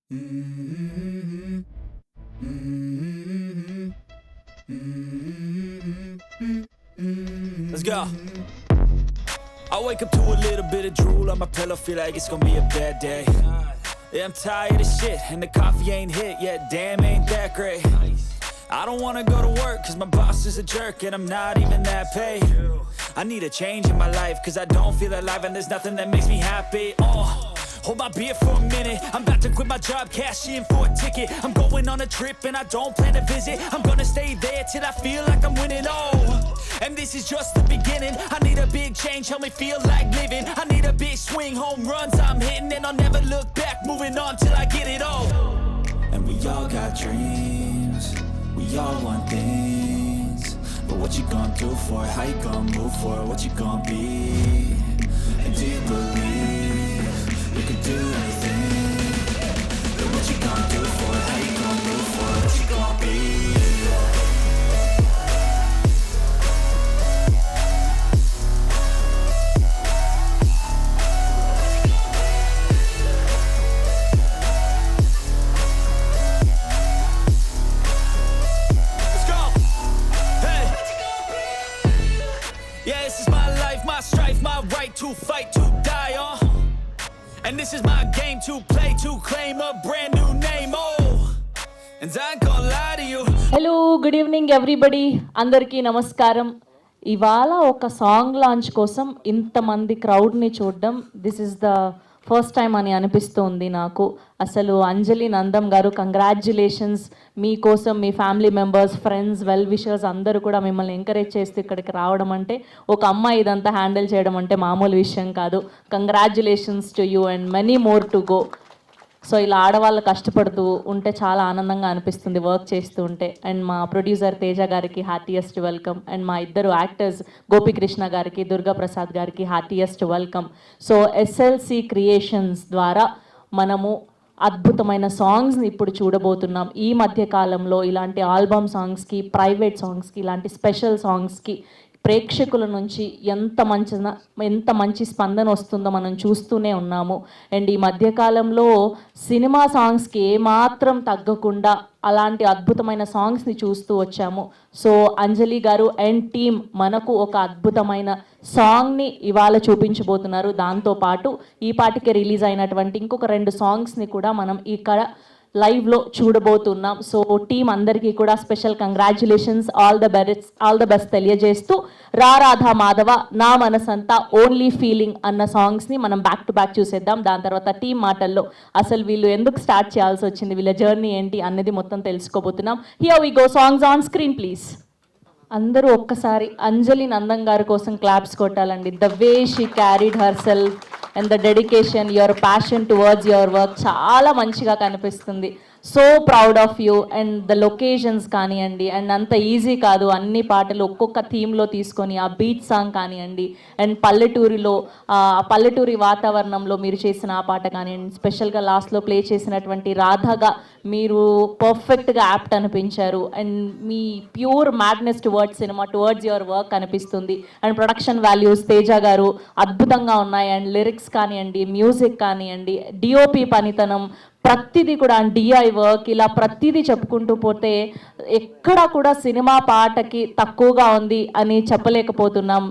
Let's go. I wake up to a little bit of drool on my pillow, feel like it's gonna be a bad day. Yeah, I'm tired of shit, and the coffee ain't hit yet, damn, ain't that great. I don't wanna go to work, cause my boss is a jerk, and I'm not even that paid. I need a change in my life, cause I don't feel alive, and there's nothing that makes me happy. Hold my beer for a minute, I'm about to quit my job, cash in for a ticket. I'm going on a trip and I don't plan to visit. I'm gonna stay there till I feel like I'm winning, and this is just the beginning. I need a big change, help me feel like living. I need a big swing, home runs I'm hitting, and I'll never look back, moving on till I get it all. And we all got dreams, we all want things, but what you gonna do for it? How you gonna move for it? What you gonna be? And do you believe you can do anything? But what you gonna do for it? How you gonna move for it? What you gonna be? Let's go. Hey. Yeah, this is my life, my strife, my right to fight, to die on. And this is my game to play, to claim a brand new name, and I ain't gonna lie to you. Hello good evening everybody, అందరికీ నమస్కారం. ఇవాళ ఒక song launch కోసం ఇంతమంది క్రౌడ్ని చూడడం this is the first time అని అనిపిస్తుంది నాకు. అసలు అంజలి నందం గారు, కంగ్రాచ్యులేషన్స్. మీకోసం మీ family members, friends, well wishers అందరూ కూడా మిమ్మల్ని ఎంకరేజ్ చేస్తూ ఇక్కడికి రావడం అంటే, ఒక అమ్మాయి ఇదంతా హ్యాండిల్ చేయడం అంటే మామూలు విషయం కాదు. Congratulations to you and many more to go. So ఇలా ఆడవాళ్ళు కష్టపడుతూ ఉంటే చాలా ఆనందంగా అనిపిస్తుంది వర్క్ చేస్తూ ఉంటే. అండ్ మా ప్రొడ్యూసర్ తేజ గారికి హార్టియెస్ట్ వెల్కమ్, అండ్ మా ఇద్దరు యాక్టర్స్ గోపికృష్ణ గారికి, దుర్గా ప్రసాద్ గారికి heartiest welcome. So SLC creations ద్వారా మనము అద్భుతమైన సాంగ్స్ని ఇప్పుడు చూడబోతున్నాం. ఈ మధ్య కాలంలో ఇలాంటి ఆల్బమ్ సాంగ్స్కి, ప్రైవేట్ సాంగ్స్కి, ఇలాంటి స్పెషల్ సాంగ్స్కి ప్రేక్షకుల నుంచి ఎంత మంచి స్పందన వస్తుందో మనం చూస్తూనే ఉన్నాము. అండ్ ఈ మధ్యకాలంలో సినిమా సాంగ్స్కి ఏమాత్రం తగ్గకుండా అలాంటి అద్భుతమైన సాంగ్స్ని చూస్తూ వచ్చాము. సో అంజలి గారు అండ్ టీమ్ మనకు ఒక అద్భుతమైన సాంగ్ని ఇవాళ చూపించబోతున్నారు. దాంతోపాటు ఈ పాటికే రిలీజ్ అయినటువంటి ఇంకొక 2 సాంగ్స్ని కూడా మనం ఇక్కడ లైవ్లో చూడబోతున్నాం. సో టీం అందరికీ కూడా special congratulations, all the best తెలియజేస్తూ, రా రాధా మాధవ, నా మనసంతా, ఓన్లీ ఫీలింగ్ అన్న సాంగ్స్ని మనం బ్యాక్ టు బ్యాక్ చూసేద్దాం. దాని తర్వాత టీం మాటల్లో అసలు వీళ్ళు ఎందుకు స్టార్ట్ చేయాల్సి వచ్చింది, వీళ్ళ జర్నీ ఏంటి అన్నది మొత్తం తెలుసుకోబోతున్నాం. Here we go, songs on screen please. అందరూ ఒక్కసారి అంజలి నందం గారి కోసం క్లాప్స్ కొట్టాలండి. The way she carried herself and the dedication, your passion towards your work చాలా మంచిగా కనిపిస్తుంది. So proud of you. And the locations కానివ్వండి, అండ్ అంత ఈజీ కాదు అన్ని పాటలు ఒక్కొక్క థీమ్లో తీసుకొని ఆ బీట్ సాంగ్ కానివ్వండి, అండ్ పల్లెటూరి వాతావరణంలో మీరు చేసిన ఆ పాట కానివ్వండి, స్పెషల్గా లాస్ట్లో ప్లే చేసినటువంటి రాధాగా మీరు పర్ఫెక్ట్గా యాప్ట్ అనిపించారు. అండ్ మీ pure madness towards cinema, towards your work అనిపిస్తుంది. అండ్ ప్రొడక్షన్ వాల్యూస్ తేజ గారు అద్భుతంగా ఉన్నాయి. అండ్ లిరిక్స్ కానివ్వండి, మ్యూజిక్ కానివ్వండి, డిఓపి పనితనం, ప్రతిదీ కూడా డిఐ వర్క్, ఇలా ప్రతిదీ చెప్పుకుంటూ పోతే ఎక్కడ కూడా సినిమా పాటకి తక్కువగా ఉంది అని చెప్పలేకపోతున్నాం.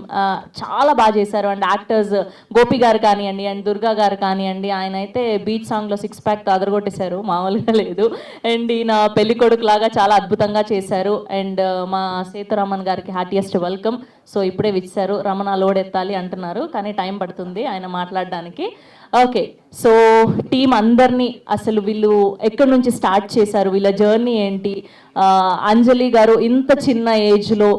చాలా బాగా చేశారు. అండ్ యాక్టర్స్ గోపి గారు కానివ్వండి, అండ్ దుర్గా గారు కానివ్వండి, ఆయన అయితే బీచ్ సాంగ్లో 6 ప్యాక్ అదరగొట్టేశారు, మామూలుగా లేదు. అండ్ ఈయన పెళ్లి కొడుకు లాగా చాలా అద్భుతంగా చేశారు. అండ్ మా సేతురామన్ గారికి హార్టియెస్ట్ వెల్కమ్. సో ఇప్పుడే విచ్చారు, రమణ లోడ్ ఎత్తాలి అంటున్నారు, కానీ టైం పడుతుంది ఆయన మాట్లాడడానికి. ఓకే, సో టీం అందరినీ అసలు వీళ్ళు ఎక్కడి నుంచి స్టార్ట్ చేశారు, వీళ్ళ జర్నీ ఏంటి, అంజలి గారు ఇంత చిన్న ఏజ్లో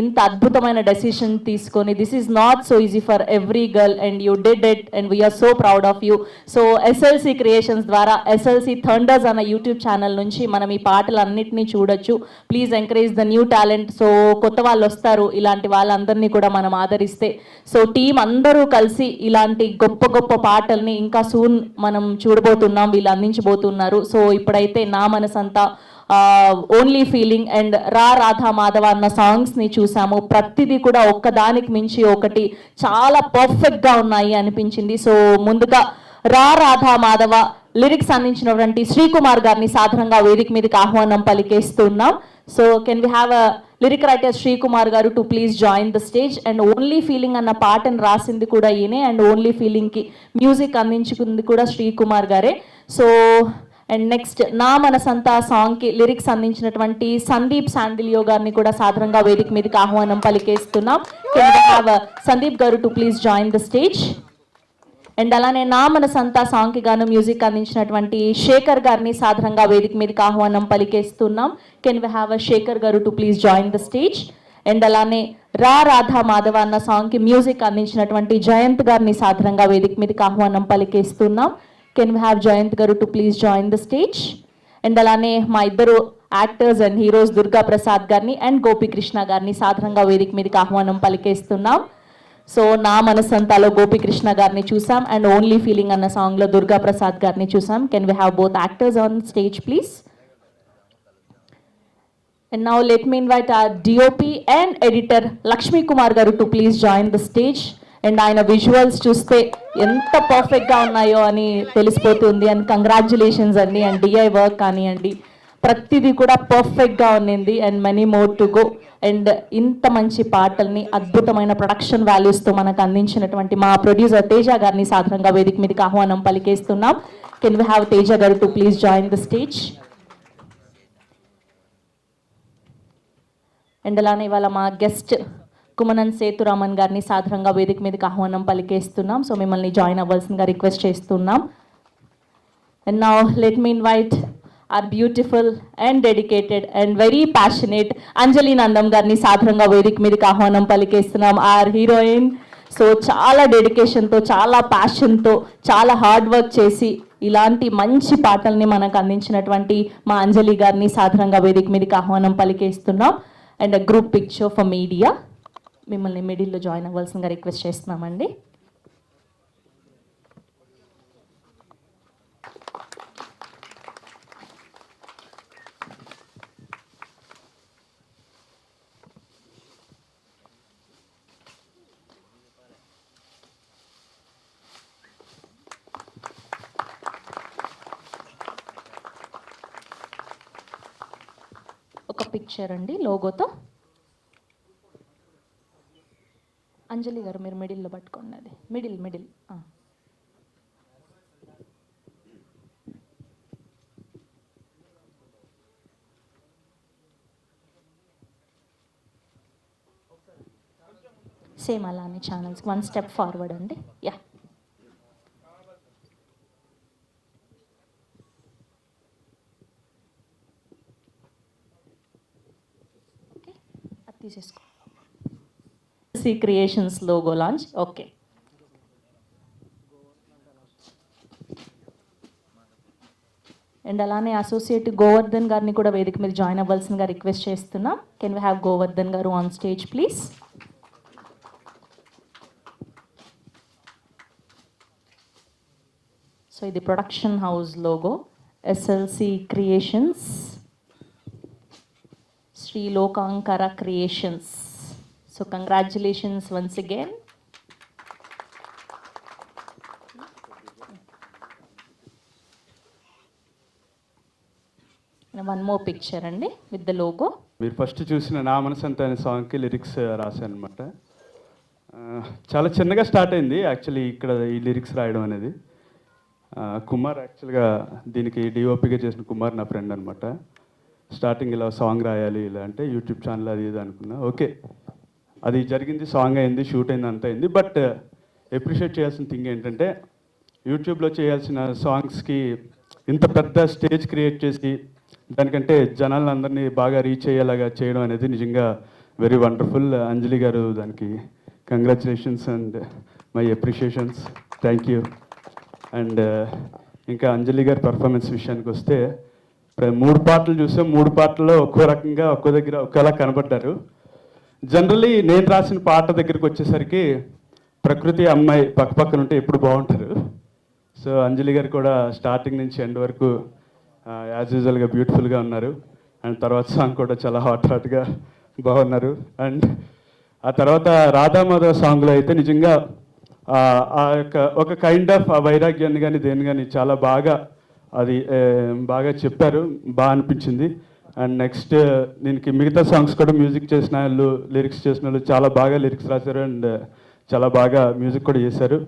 ఇంత అద్భుతమైన డెసిషన్ తీసుకొని, this is not so easy for every girl and you did it and we are so proud of you. So SLC creations ద్వారా ఎస్ఎల్సి థండర్స్ అన్న యూట్యూబ్ ఛానల్ నుంచి మనం ఈ పాటలన్నింటినీ చూడొచ్చు. Please encourage the new talent. So కొత్త వాళ్ళు వస్తారు, ఇలాంటి వాళ్ళందరినీ కూడా మనం ఆదరిస్తే. సో టీం అందరూ కలిసి ఇలాంటి గొప్ప గొప్ప పాటల్ని ఇంకా సూన్ మనం చూడబోతున్నాం, వీళ్ళు అందించబోతున్నారు. సో ఇప్పుడైతే నా మనసంతా, ఓన్లీ ఫీలింగ్ అండ్ రా రాధా మాధవ అన్న సాంగ్స్ని చూసాము. ప్రతిదీ కూడా ఒక్కదానికి మించి ఒకటి చాలా పర్ఫెక్ట్గా ఉన్నాయి అనిపించింది. సో ముందుగా రా రాధా మాధవ లిరిక్స్ అందించినటువంటి శ్రీకుమార్ గారిని సాధారణంగా వేదిక మీదకి ఆహ్వానం పలికేస్తున్నాం. So can we have a lyric writer Srikumar గారు to please join the stage. And only feeling అన్న పాటను రాసింది కూడా ఈయనే, అండ్ ఓన్లీ ఫీలింగ్కి మ్యూజిక్ అందించుకుంది కూడా శ్రీకుమార్ గారే. సో అండ్ నెక్స్ట్ నా మనసంతా సాంగ్కి లిరిక్స్ అందించినటువంటి సందీప్ శాండిలియో గారిని కూడా సాధారణంగా వేదిక మీదకి ఆహ్వానం పలికేస్తున్నాం. కెన్ వి హ్యావ్ సందీప్ గారు to please join the stage. And అలానే నా మనసంతా సాంగ్కి గాను మ్యూజిక్ అందించినటువంటి శేఖర్ గారిని సాధారణంగా వేదిక మీదకి ఆహ్వానం పలికేస్తున్నాం. కెన్ వి హ్యావ్ శేఖర్ గారు to please join the stage. And అలానే రా రాధా మాధవ అన్న సాంగ్కి మ్యూజిక్ అందించినటువంటి జయంత్ గారిని సాధారణంగా వేదిక మీదకి ఆహ్వానం పలికేస్తున్నాం. కెన్ వి హ్యావ్ జయంత్ గారు to please join the stage. And అలానే మా ఇద్దరు actors and heroes Durga Prasad గారిని అండ్ గోపికృష్ణ గారిని సాధారణంగా వేదిక మీదకి ఆహ్వానం పలికేస్తున్నాం. సో నా మనసంతాలో గోపికృష్ణ గారిని చూసాం, అండ్ ఓన్లీ ఫీలింగ్ అన్న సాంగ్లో దుర్గా ప్రసాద్ గారిని చూసాం. Can we have both actors on stage please. And now let me invite our DOP and editor Lakshmi Kumar గారు to please join the stage. And ఆయన విజువల్స్ చూస్తే ఎంత పర్ఫెక్ట్గా ఉన్నాయో అని తెలిసిపోతుంది. అండ్ కంగ్రాచ్యులేషన్స్ అండి. అండ్ DI వర్క్ కానివ్వండి, ప్రతిదీ కూడా పర్ఫెక్ట్గా ఉన్నింది. And many more to go. And ఇంత మంచి పాటల్ని అద్భుతమైన ప్రొడక్షన్ వాల్యూస్తో మనకు అందించినటువంటి మా ప్రొడ్యూసర్ తేజ గారిని సాధారణంగా వేదిక మీదకి ఆహ్వానం పలికేస్తున్నాం. కెన్ వి హ్యావ్ తేజ గారు to please join the stage. And అలానే ఇవాళ మా గెస్ట్ కుమనన్ సేతురామన్ గారిని సాధారణంగా వేదిక మీదకి ఆహ్వానం పలికేస్తున్నాం. సో మిమ్మల్ని జాయిన్ అవ్వాల్సిందిగా రిక్వెస్ట్ చేస్తున్నాం. And now let me invite our beautiful and dedicated and very passionate అంజలి నందం గారిని సాధారణంగా వేదిక మీదకి ఆహ్వానం పలికేస్తున్నాం. our heroine. సో చాలా డెడికేషన్తో, చాలా ప్యాషన్తో, చాలా హార్డ్ వర్క్ చేసి ఇలాంటి మంచి పాటల్ని మనకు అందించినటువంటి మా అంజలి గారిని సాధారణంగా వేదిక మీదకి ఆహ్వానం పలికేస్తున్నాం. And group picture for media, మిమ్మల్ని మిడిల్లో జాయిన్ అవ్వాల్సిందిగా రిక్వెస్ట్ చేస్తున్నామండి. ఒక పిక్చర్ అండి లోగోతో. అంజలి గారు మీరు మిడిల్లో పట్టుకోండి. అది మిడిల్. సేమ్ అలానే ఛానల్స్ 1 స్టెప్ ఫార్వర్డ్ అండి. యా, ఓకే, అది తీసేసుకో. Creations logo launch. Okay, and అలానే అసోసియేట్ గోవర్ధన్ గారిని కూడా వేదిక మీద జాయిన్ అవ్వాల్సిందిగా రిక్వెస్ట్ చేస్తున్నాం. కెన్ వి హ్యావ్ గోవర్ధన్ గారు ఆన్ స్టేజ్ ప్లీజ్. సో ఇది production house logo, SLC creations, Sri Lokankara creations. So congratulations once again. One more picture అండి విత్ ద లోగో. మీరు ఫస్ట్ చూసిన నా మనసంతా అనే సాంగ్కి లిరిక్స్ రాశాను అనమాట. చాలా చిన్నగా స్టార్ట్ అయింది యాక్చువల్లీ ఇక్కడ ఈ లిరిక్స్ రాయడం అనేది. కుమార్ యాక్చువల్గా దీనికి డిఓపిగా చేసిన కుమార్ నా ఫ్రెండ్ అనమాట. స్టార్టింగ్ ఇలా సాంగ్ రాయాలి ఇలా అంటే యూట్యూబ్ ఛానల్ అది ఇది అనుకున్నా. ఓకే, అది జరిగింది, సాంగ్ అయింది, షూట్ అయింది, అంత అయింది. బట్ అప్రిషియేట్ చేయాల్సిన థింగ్ ఏంటంటే యూట్యూబ్లో చేయాల్సిన సాంగ్స్కి ఇంత పెద్ద స్టేజ్ క్రియేట్ చేసి దానికంటే జనాలందరినీ బాగా రీచ్ అయ్యేలాగా చేయడం అనేది నిజంగా వెరీ వండర్ఫుల్. అంజలి గారు దానికి congratulations and my appreciations. Thank you. And ఇంకా అంజలి గారి పర్ఫార్మెన్స్ విషయానికి వస్తే 3 పాటలు చూసాం. 3 పాటల్లో ఒక్కో రకంగా ఒక్కో దగ్గర ఒకేలా కనబడ్డారు. జనరలీ నేను రాసిన పాట దగ్గరికి వచ్చేసరికి ప్రకృతి అమ్మాయి పక్కపక్కన ఉంటే ఎప్పుడు బాగుంటారు. సో అంజలి గారు కూడా స్టార్టింగ్ నుంచి ఎండ్ వరకు యాజ్ యూజువల్గా బ్యూటిఫుల్గా ఉన్నారు. అండ్ తర్వాత సాంగ్ కూడా చాలా హాట్గా బాగున్నారు. అండ్ ఆ తర్వాత రాధామాధవ సాంగ్లో అయితే నిజంగా ఆ యొక్క ఒక కైండ్ ఆఫ్ ఆ వైరాగ్యాన్ని కానీ దేని కానీ చాలా బాగా అది బాగా చెప్పారు, బాగా అనిపించింది. అండ్ నెక్స్ట్ దీనికి మిగతా సాంగ్స్ కూడా మ్యూజిక్ చేసిన వాళ్ళు, లిరిక్స్ చేసిన వాళ్ళు చాలా బాగా లిరిక్స్ రాశారు అండ్ చాలా బాగా మ్యూజిక్ కూడా చేశారు.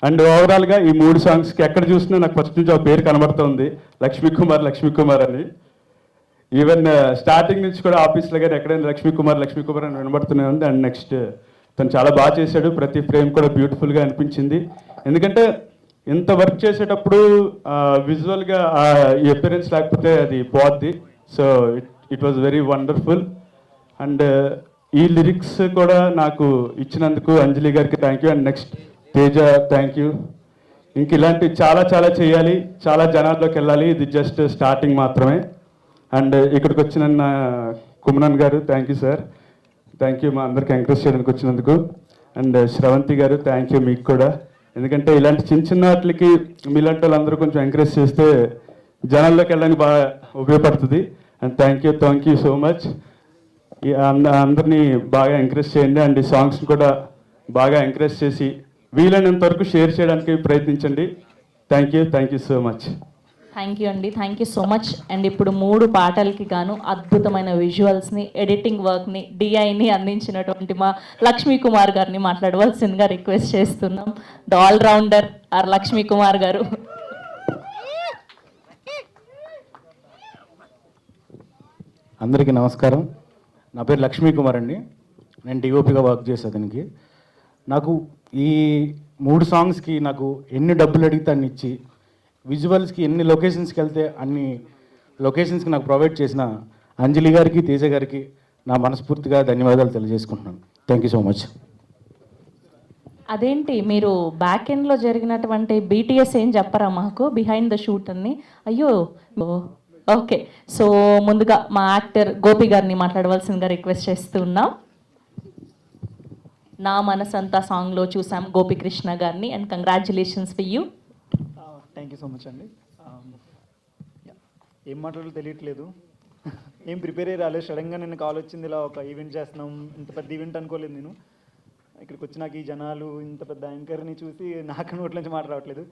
అండ్ ఓవరాల్గా ఈ 3 సాంగ్స్కి ఎక్కడ చూసినా నాకు ఫస్ట్ నుంచి ఒక పేరు కనబడుతుంది, లక్ష్మీ కుమార్ అని. ఈవెన్ స్టార్టింగ్ నుంచి కూడా ఆఫీస్లో కానీ ఎక్కడైనా లక్ష్మీ కుమార్ అని వినబడుతూనే ఉంది. అండ్ నెక్స్ట్ తను చాలా బాగా చేశాడు, ప్రతి ఫ్రేమ్ కూడా బ్యూటిఫుల్గా అనిపించింది. ఎందుకంటే ఇంత వర్క్ చేసేటప్పుడు విజువల్గా ఈ అపిరెన్స్ లేకపోతే అది పోద్ది. So it was very wonderful. And ఈ లిరిక్స్ కూడా నాకు ఇచ్చినందుకు అంజలి గారికి thank you. And next Teja thank you. ఇంక ఇలాంటి చాలా చాలా చేయాలి, చాలా జనాల్లోకి వెళ్ళాలి. ఇది జస్ట్ స్టార్టింగ్ మాత్రమే. అండ్ ఇక్కడికి వచ్చిన కుమరన్ గారు thank you sir, thank you మా అందరికి ఎంకరేజ్ చేయడానికి వచ్చినందుకు. అండ్ శ్రవంతి గారు థ్యాంక్ యూ మీకు కూడా. ఎందుకంటే ఇలాంటి చిన్న చిన్న వాటికి మీలాంటి వాళ్ళందరూ కొంచెం ఎంకరేజ్ చేస్తే జనాల్లోకి వెళ్ళడానికి బాగా ఉపయోగపడుతుంది. And thank you so much. అందరినీ బాగా ఎంకరేజ్ చేయండి. అండ్ ఈ సాంగ్స్ని కూడా బాగా ఎంకరేజ్ చేసి వీలైనంత వరకు షేర్ చేయడానికి ప్రయత్నించండి. Thank you so much. Thank you అండి, thank you so much. And ఇప్పుడు 3 పాటలకి గాను అద్భుతమైన విజువల్స్ని, ఎడిటింగ్ వర్క్ని, డిఐని అందించినటువంటి మా లక్ష్మీ కుమార్ గారిని మాట్లాడవలసిందిగా రిక్వెస్ట్ చేస్తున్నాం. The all rounder R Lakshmi Kumar గారు. అందరికీ నమస్కారం. నా పేరు లక్ష్మీ కుమార్ అండి. నేను డిఓపిగా వర్క్ చేసే దీనికి. నాకు ఈ 3 సాంగ్స్కి నాకు ఎన్ని డబ్బులు అడిగితే అన్ని ఇచ్చి, విజువల్స్కి ఎన్ని లొకేషన్స్కి వెళ్తే అన్ని లొకేషన్స్కి నాకు ప్రొవైడ్ చేసిన అంజలి గారికి, తేజ గారికి నా మనస్ఫూర్తిగా ధన్యవాదాలు తెలియజేసుకుంటున్నాను. Thank you so much. అదేంటి మీరు బ్యాక్ ఎండ్లో జరిగినటువంటి బీటీఎస్ ఏం చెప్పరా మాకు, బిహైండ్ ద షూట్ అని? అయ్యో ఓకే. సో ముందుగా మా యాక్టర్ గోపి గారిని మాట్లాడవలసిందిగా రిక్వెస్ట్ చేస్తున్నాం. నా మనసంతా సాంగ్లో చూసాం గోపికృష్ణ గారిని. And congratulations for you. Thank you so much అండి. ఏం మాట్లాడాలో తెలియట్లేదు, ఏం ప్రిపేర్ అయ్యి రాలేదు. సడన్గా నిన్న కాల్ వచ్చింది, ఇలా ఒక ఈవెంట్ చేస్తున్నాం. ఇంత పెద్ద ఈవెంట్ అనుకోలేదు నేను. ఇక్కడికి వచ్చినాక ఈ జనాలు, ఇంత పెద్ద యాంకర్ని చూసి నాకు నోట్ల నుంచి మాట రావట్లేదు.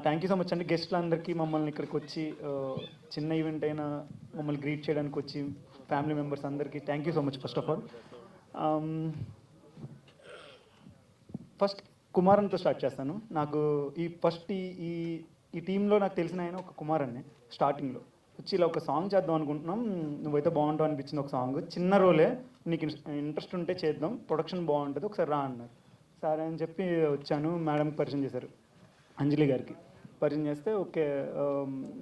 థ్యాంక్ యూ సో మచ్ అండి. గెస్ట్లందరికీ, మమ్మల్ని ఇక్కడికి వచ్చి చిన్న ఈవెంట్ అయినా మమ్మల్ని గ్రీట్ చేయడానికి వచ్చి ఫ్యామిలీ మెంబర్స్ అందరికీ thank you so much. First of all first కుమారన్తో స్టార్ట్ చేస్తాను. నాకు ఈ టీంలో నాకు తెలిసిన ఆయన ఒక కుమార్ అనే స్టార్టింగ్లో వచ్చి ఇలా ఒక సాంగ్ చేద్దాం అనుకుంటున్నాం, నువ్వైతే బాగుంటావు అనిపించింది. ఒక సాంగ్ చిన్న రోలే, నీకు ఇంట్రెస్ట్ ఉంటే చేద్దాం, ప్రొడక్షన్ బాగుంటుంది, ఒకసారి రా అన్నారు. సరే అని చెప్పి వచ్చాను. మేడంకి పరిచయం చేశారు, అంజలి గారికి పరిచయం చేస్తే ఓకే,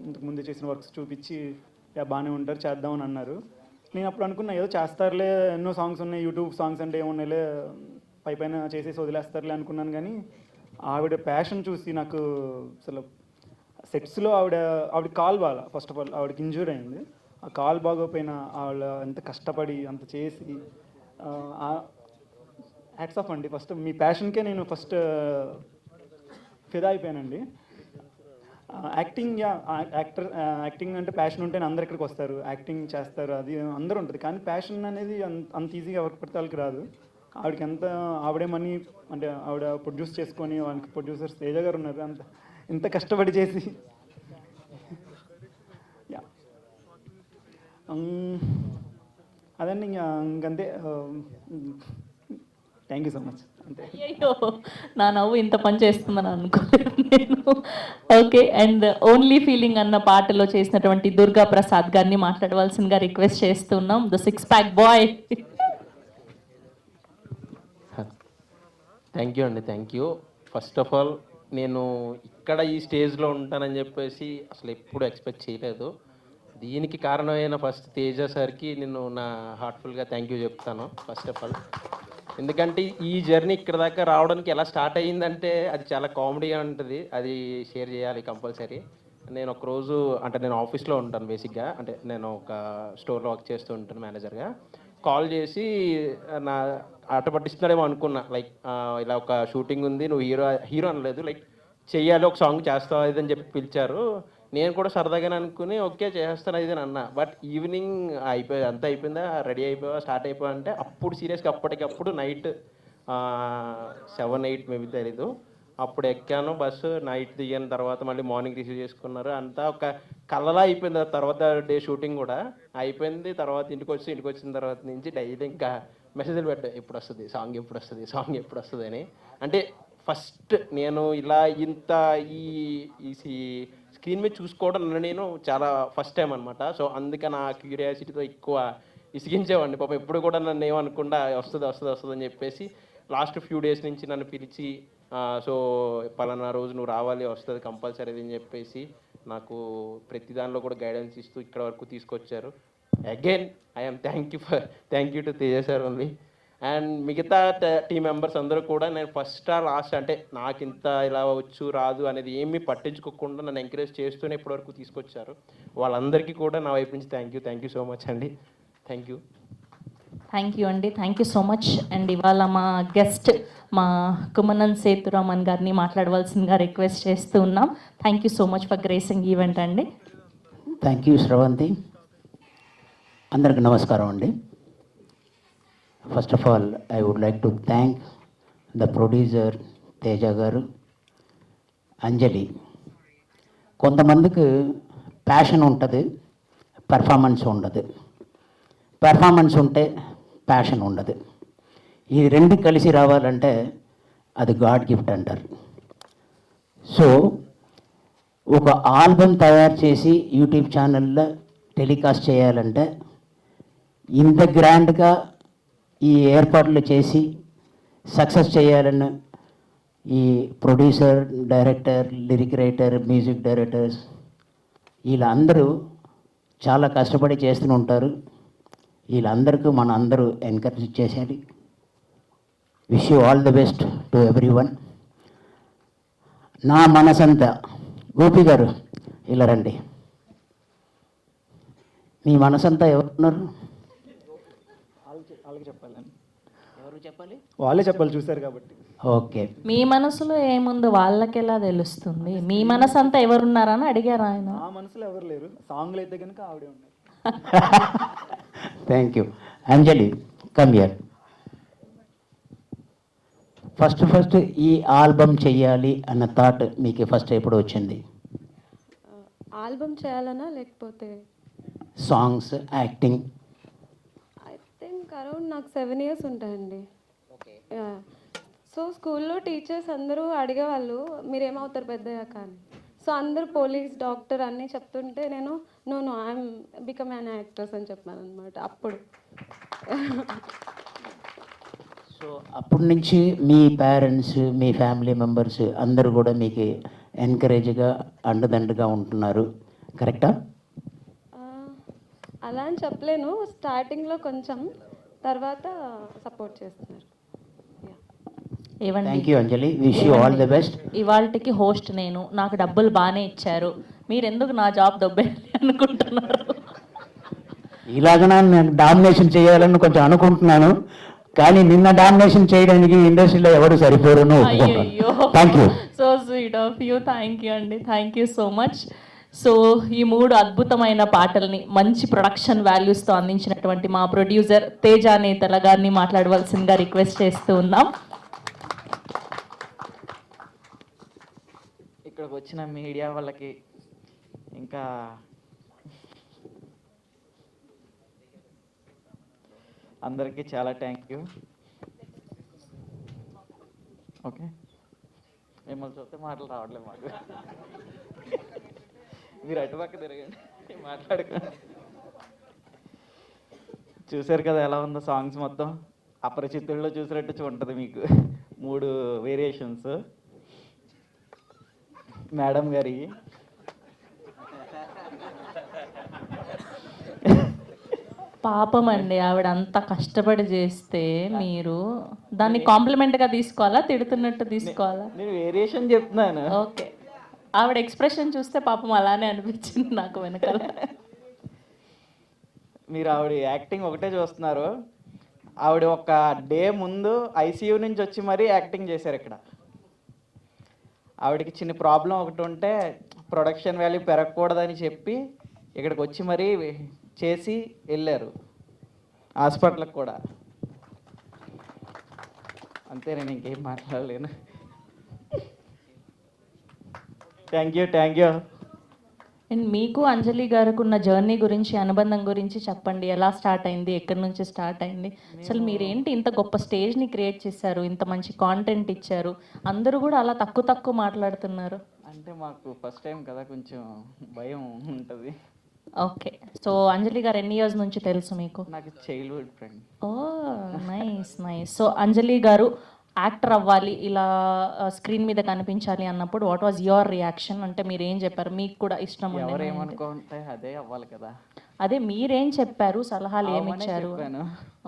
ఇంతకు ముందే చేసిన వర్క్స్ చూపించి బాగానే ఉంటారు చేద్దామని అన్నారు. నేను అప్పుడు అనుకున్నా ఏదో చేస్తారులే, ఎన్నో సాంగ్స్ ఉన్నాయి, యూట్యూబ్ సాంగ్స్ అంటే ఏమున్నాయిలే, పైన చేసేసి వదిలేస్తారులే అనుకున్నాను. కానీ ఆవిడ ప్యాషన్ చూసి నాకు అసలు సెట్స్లో ఆవిడ కాల్ బాగా, ఫస్ట్ ఆఫ్ ఆల్ ఆవిడకి ఇంజూర్ అయింది. ఆ కాల్ బాగోపోయినా ఆవిడ ఎంత కష్టపడి అంత చేసి హ్యాట్స్ ఆఫ్ అండి. ఫస్ట్ మీ ప్యాషన్కే నేను ఫస్ట్ ఫిదా అయిపోయానండి. యాక్టింగ్ అంటే ప్యాషన్ ఉంటేనే అందరు ఇక్కడికి వస్తారు, యాక్టింగ్ చేస్తారు, అది అందరూ ఉంటుంది. కానీ ప్యాషన్ అనేది అంత ఈజీగా ఎవరికి పడితే వాళ్ళకి రాదు. ఆవిడకి ఆవిడే మనీ అంటే ఆవిడ ప్రొడ్యూస్ చేసుకొని, వాళ్ళకి ప్రొడ్యూసర్స్ తేజ గారు ఉన్నారు, ఇంత కష్టపడి చేసి అదండి. ఇంకంతే. Thank you so much. అంతే. అయ్యో నా నవ్వు ఇంత పని చేస్తుందని అనుకోలేదు నేను. ఓకే. అండ్ ఓన్లీ ఫీలింగ్ అన్న పాటలో చేసినటువంటి దుర్గా ప్రసాద్ గారిని మాట్లాడవలసిందిగా రిక్వెస్ట్ చేస్తున్నాం. The 6 pack boy. Thank you అండి, thank you. First of all నేను ఇక్కడ ఈ స్టేజ్లో ఉంటానని చెప్పేసి అసలు ఎప్పుడు ఎక్స్పెక్ట్ చేయలేదు. దీనికి కారణమైన ఫస్ట్ తేజ సార్కి నేను నా హార్ట్ఫుల్గా థ్యాంక్ యూ చెప్తాను ఫస్ట్ ఆఫ్ ఆల్. ఎందుకంటే ఈ జర్నీ ఇక్కడ దాకా రావడానికి ఎలా స్టార్ట్ అయ్యిందంటే అది చాలా కామెడీగా ఉంటుంది, అది షేర్ చేయాలి కంపల్సరీ. నేను ఒకరోజు అంటే నేను ఆఫీస్లో ఉంటాను బేసిక్గా, అంటే నేను ఒక స్టోర్లో వర్క్ చేస్తూ ఉంటాను మేనేజర్గా. కాల్ చేసి నా ఆట పట్టిస్తున్నాడేమో అనుకున్నా, లైక్ ఇలా ఒక షూటింగ్ ఉంది, నువ్వు హీరో అనలేదు, లైక్ చెయ్యాలి, ఒక సాంగ్ చేస్తావు అది అని చెప్పి పిలిచారు. నేను కూడా సరదాగానే అనుకుని ఓకే చేస్తాను అది అని అన్నా. బట్ ఈవినింగ్ అంతా అయిపోయిందా, రెడీ అయిపోయా, స్టార్ట్ అయిపోయా అంటే అప్పుడు సీరియస్గా అప్పటికప్పుడు నైట్ 7-8 మేబీ తెలీదు, అప్పుడు ఎక్కాను బస్సు, నైట్ దిగిన తర్వాత మళ్ళీ మార్నింగ్ రిసీవ్ చేసుకున్నారు. అంతా ఒక కలలా అయిపోయింది. ఆ తర్వాత డే షూటింగ్ కూడా అయిపోయింది. తర్వాత ఇంటికి వచ్చిన తర్వాత నుంచి డైలీ ఇంకా మెసేజ్లు పెట్టాను, ఎప్పుడు వస్తుంది సాంగ్, ఎప్పుడు వస్తుంది సాంగ్, ఎప్పుడు వస్తుంది అని. అంటే ఫస్ట్ నేను ఇలా ఇంత ఈ ఈ స్క్రీన్ మీద చూసుకోవడం నన్ను నేను చాలా ఫస్ట్ టైం అనమాట. సో అందుకే నా క్యూరియాసిటీతో ఎక్కువ ఇసిగించేవాడిని. పాపం ఎప్పుడు కూడా నన్ను ఏమనుకుండా వస్తుంది వస్తుంది వస్తుంది అని చెప్పేసి లాస్ట్ ఫ్యూ డేస్ నుంచి నన్ను పిలిచి సో పలానా రోజు నువ్వు రావాలి, వస్తుంది కంపల్సరీ అని చెప్పేసి నాకు ప్రతి దానిలో కూడా గైడెన్స్ ఇస్తూ ఇక్కడ వరకు తీసుకొచ్చారు. Again I'm thank you to Teja sir only. And మిగతా టీమ్ మెంబర్స్ అందరూ కూడా నేను ఫస్ట్ లాస్ట్ అంటే నాకు ఇంత ఇలా వచ్చు రాదు అనేది ఏమీ పట్టించుకోకుండా నన్ను ఎంకరేజ్ చేస్తూనే ఇప్పటివరకు తీసుకొచ్చారు. వాళ్ళందరికీ కూడా నా వైపు నుంచి థ్యాంక్ యూ సో మచ్ అండి. థ్యాంక్ యూ అండి, thank you so much. And ఇవాళ మా గెస్ట్ మా కుమనన్ సేతురామన్ గారిని మాట్లాడవలసిందిగా రిక్వెస్ట్ చేస్తూ ఉన్నాం. Thank you so much for gracing event అండి. Thank you Sravanthi. అందరికి నమస్కారం అండి. First of all I would like to thank the producer Teja గారు, అంజలి. కొంతమందికి ప్యాషన్ ఉంటుంది, పెర్ఫార్మెన్స్ ఉండదు. పెర్ఫార్మెన్స్ ఉంటే ప్యాషన్ ఉండదు. ఈ రెండు కలిసి రావాలంటే అది గాడ్ గిఫ్ట్ అంటారు. సో ఒక ఆల్బమ్ తయారు చేసి యూట్యూబ్ ఛానల్లో టెలికాస్ట్ చేయాలంటే ఇంత గ్రాండ్గా ఈ ఏర్పాట్లు చేసి సక్సెస్ చేయాలని ఈ producer, director, lyric writer, music directors వీళ్ళందరూ చాలా కష్టపడి చేస్తూ ఉంటారు. వీళ్ళందరికీ మన అందరూ ఎంకరేజ్ చేసేది. Wish you all the best to every one. నా మనసంతా గోపి గారు ఇలా రండి. మీ మనసంతా ఎవరున్నారు? వాళ్ళకి చెప్పాలని ఎవరు చెప్పాలి? వాళ్ళే చెప్పాలి, చూశారు కాబట్టి. ఓకే. మీ మనసులో ఏముందో వాళ్ళకి ఎలా తెలుస్తుంది? మీ మనసు అంతా ఎవరున్నారని అడిగారు ఆయన. ఆ మనసులో ఎవరు లేరు, సాంగ్లు అయితే కనుక ఆవిడే ఉన్నారు. Thank you. Anjali, come here. First ఈ ఆల్బమ్ చెయ్యాలి అన్న థాట్ మీకు ఫస్ట్ ఎప్పుడు వచ్చింది? ఆల్బమ్ చేయాలనా లేకపోతే songs, acting? I think around నాకు 7 years ఉంటాయండి. సో స్కూల్లో టీచర్స్ అందరూ అడిగేవాళ్ళు మీరేమవుతారు పెద్దయ్యాక అని. సో అందరూ పోలీస్, డాక్టర్ అన్నీ చెప్తుంటే నేను no I'm become an actress అని చెప్పాను అనమాట అప్పుడు. సో అప్పటి నుంచి మీ పేరెంట్స్, మీ ఫ్యామిలీ మెంబర్స్ అందరూ కూడా మీకు ఎంకరేజ్గా, అండదండగా ఉంటున్నారు, కరెక్టా? అలా అని చెప్పలేను, స్టార్టింగ్లో కొంచెం, తర్వాత సపోర్ట్ చేస్తున్నారు. Thank you Anjali. Wish you all the best. ఇవాళకి హోస్ట్ నేను, నాకు డబ్బులు బాగానే ఇచ్చారు, మీరు ఎందుకు నా జాబ్ దొబ్బేయాలి అనుకుంటున్నారు? ఇలాగనా నేను డామినేషన్ చేయాలని కొంచెం అనుకుంటున్నాను, కానీ నిన్న డామినేషన్ చేయడానికి ఇండస్ట్రీలో ఎవరు సరిపోరు. అయ్యో, thank you. So sweet of you. Thank you అండి, thank you so much. So ఈ 3 అద్భుతమైన పాటల్ని మంచి ప్రొడక్షన్ వాల్యూస్తో అందించినటువంటి మా ప్రొడ్యూసర్ తేజ నేతల గారిని మాట్లాడవలసిందిగా రిక్వెస్ట్ చేస్తూ ఉన్నాం. ఇక్కడికి వచ్చిన మీడియా వాళ్ళకి, ఇంకా అందరికీ చాలా థ్యాంక్ యూ. ఓకే, మిమ్మల్ని చూస్తే మాటలు రావట్లేదు మాకు. మీరు అటుపక్క తిరగండి, మాట్లాడుకోండి. చూశారు కదా ఎలా ఉందో సాంగ్స్ మొత్తం. అపరిచితుల్లో చూసినట్టు ఉంటుంది మీకు. 3 వేరియేషన్స్. మేడం గారి పాపం అండి, ఆవిడ అంత కష్టపడి చేస్తే మీరు దాన్ని కాంప్లిమెంట్గా తీసుకోవాలా, తిడుతున్నట్టు తీసుకోవాలా? నేను వేరియేషన్ చెప్తున్నాను. ఓకే, ఆవిడ ఎక్స్ప్రెషన్ చూస్తే పాపం అలానే అనిపించింది నాకు వెనకాల. మీరు ఆవిడ యాక్టింగ్ ఒకటే చూస్తున్నారు. ఆవిడ ఒక డే ముందు ఐసీయూ నుంచి వచ్చి మరీ యాక్టింగ్ చేశారు ఇక్కడ. ఆవిడకి చిన్న ప్రాబ్లం ఒకటి ఉంటే ప్రొడక్షన్ వాల్యూ పెరగకూడదని చెప్పి ఇక్కడికి వచ్చి మరీ చేసి వెళ్ళారు హాస్పిటల్కి కూడా. అంతే, నేను ఇంకేం మాట్లాడలేను. Thank you. అండ్ మీకు అంజలి గారికి ఉన్న జర్నీ గురించి, అనుబంధం గురించి చెప్పండి. ఎలా స్టార్ట్ అయింది, ఎక్కడి నుంచి స్టార్ట్ అయింది, అసలు మీరేంటి ఇంత గొప్ప స్టేజ్ని క్రియేట్ చేశారు, ఇంత మంచి కాంటెంట్ ఇచ్చారు, అందరూ కూడా అలా తక్కువ మాట్లాడుతున్నారు. అంటే మాకు ఫస్ట్ టైం కదా, కొంచెం భయం ఉంటుంది. ఓకే, సో అంజలి గారు ఎన్ని ఇయర్స్ నుంచి తెలుసు మీకు? నాకు చైల్డ్హుడ్ ఫ్రెండ్. ఓ నైస్. సో అంజలి గారు యాక్టర్ అవ్వాలి, ఇలా స్క్రీన్ మీద కనిపించాలి అన్నప్పుడు వాట్ వాజ్ యువర్ రియాక్షన్? అంటే మీరు ఏం చెప్పారు? మీకు కూడా ఇష్టం ఉంది, ఎవరేమనుకుంటే అదే అవ్వాలి కదా. అదే మీరేం చెప్పారు, సలహాలు ఏమి అవమనే ఇచ్చారు? చెప్పాను.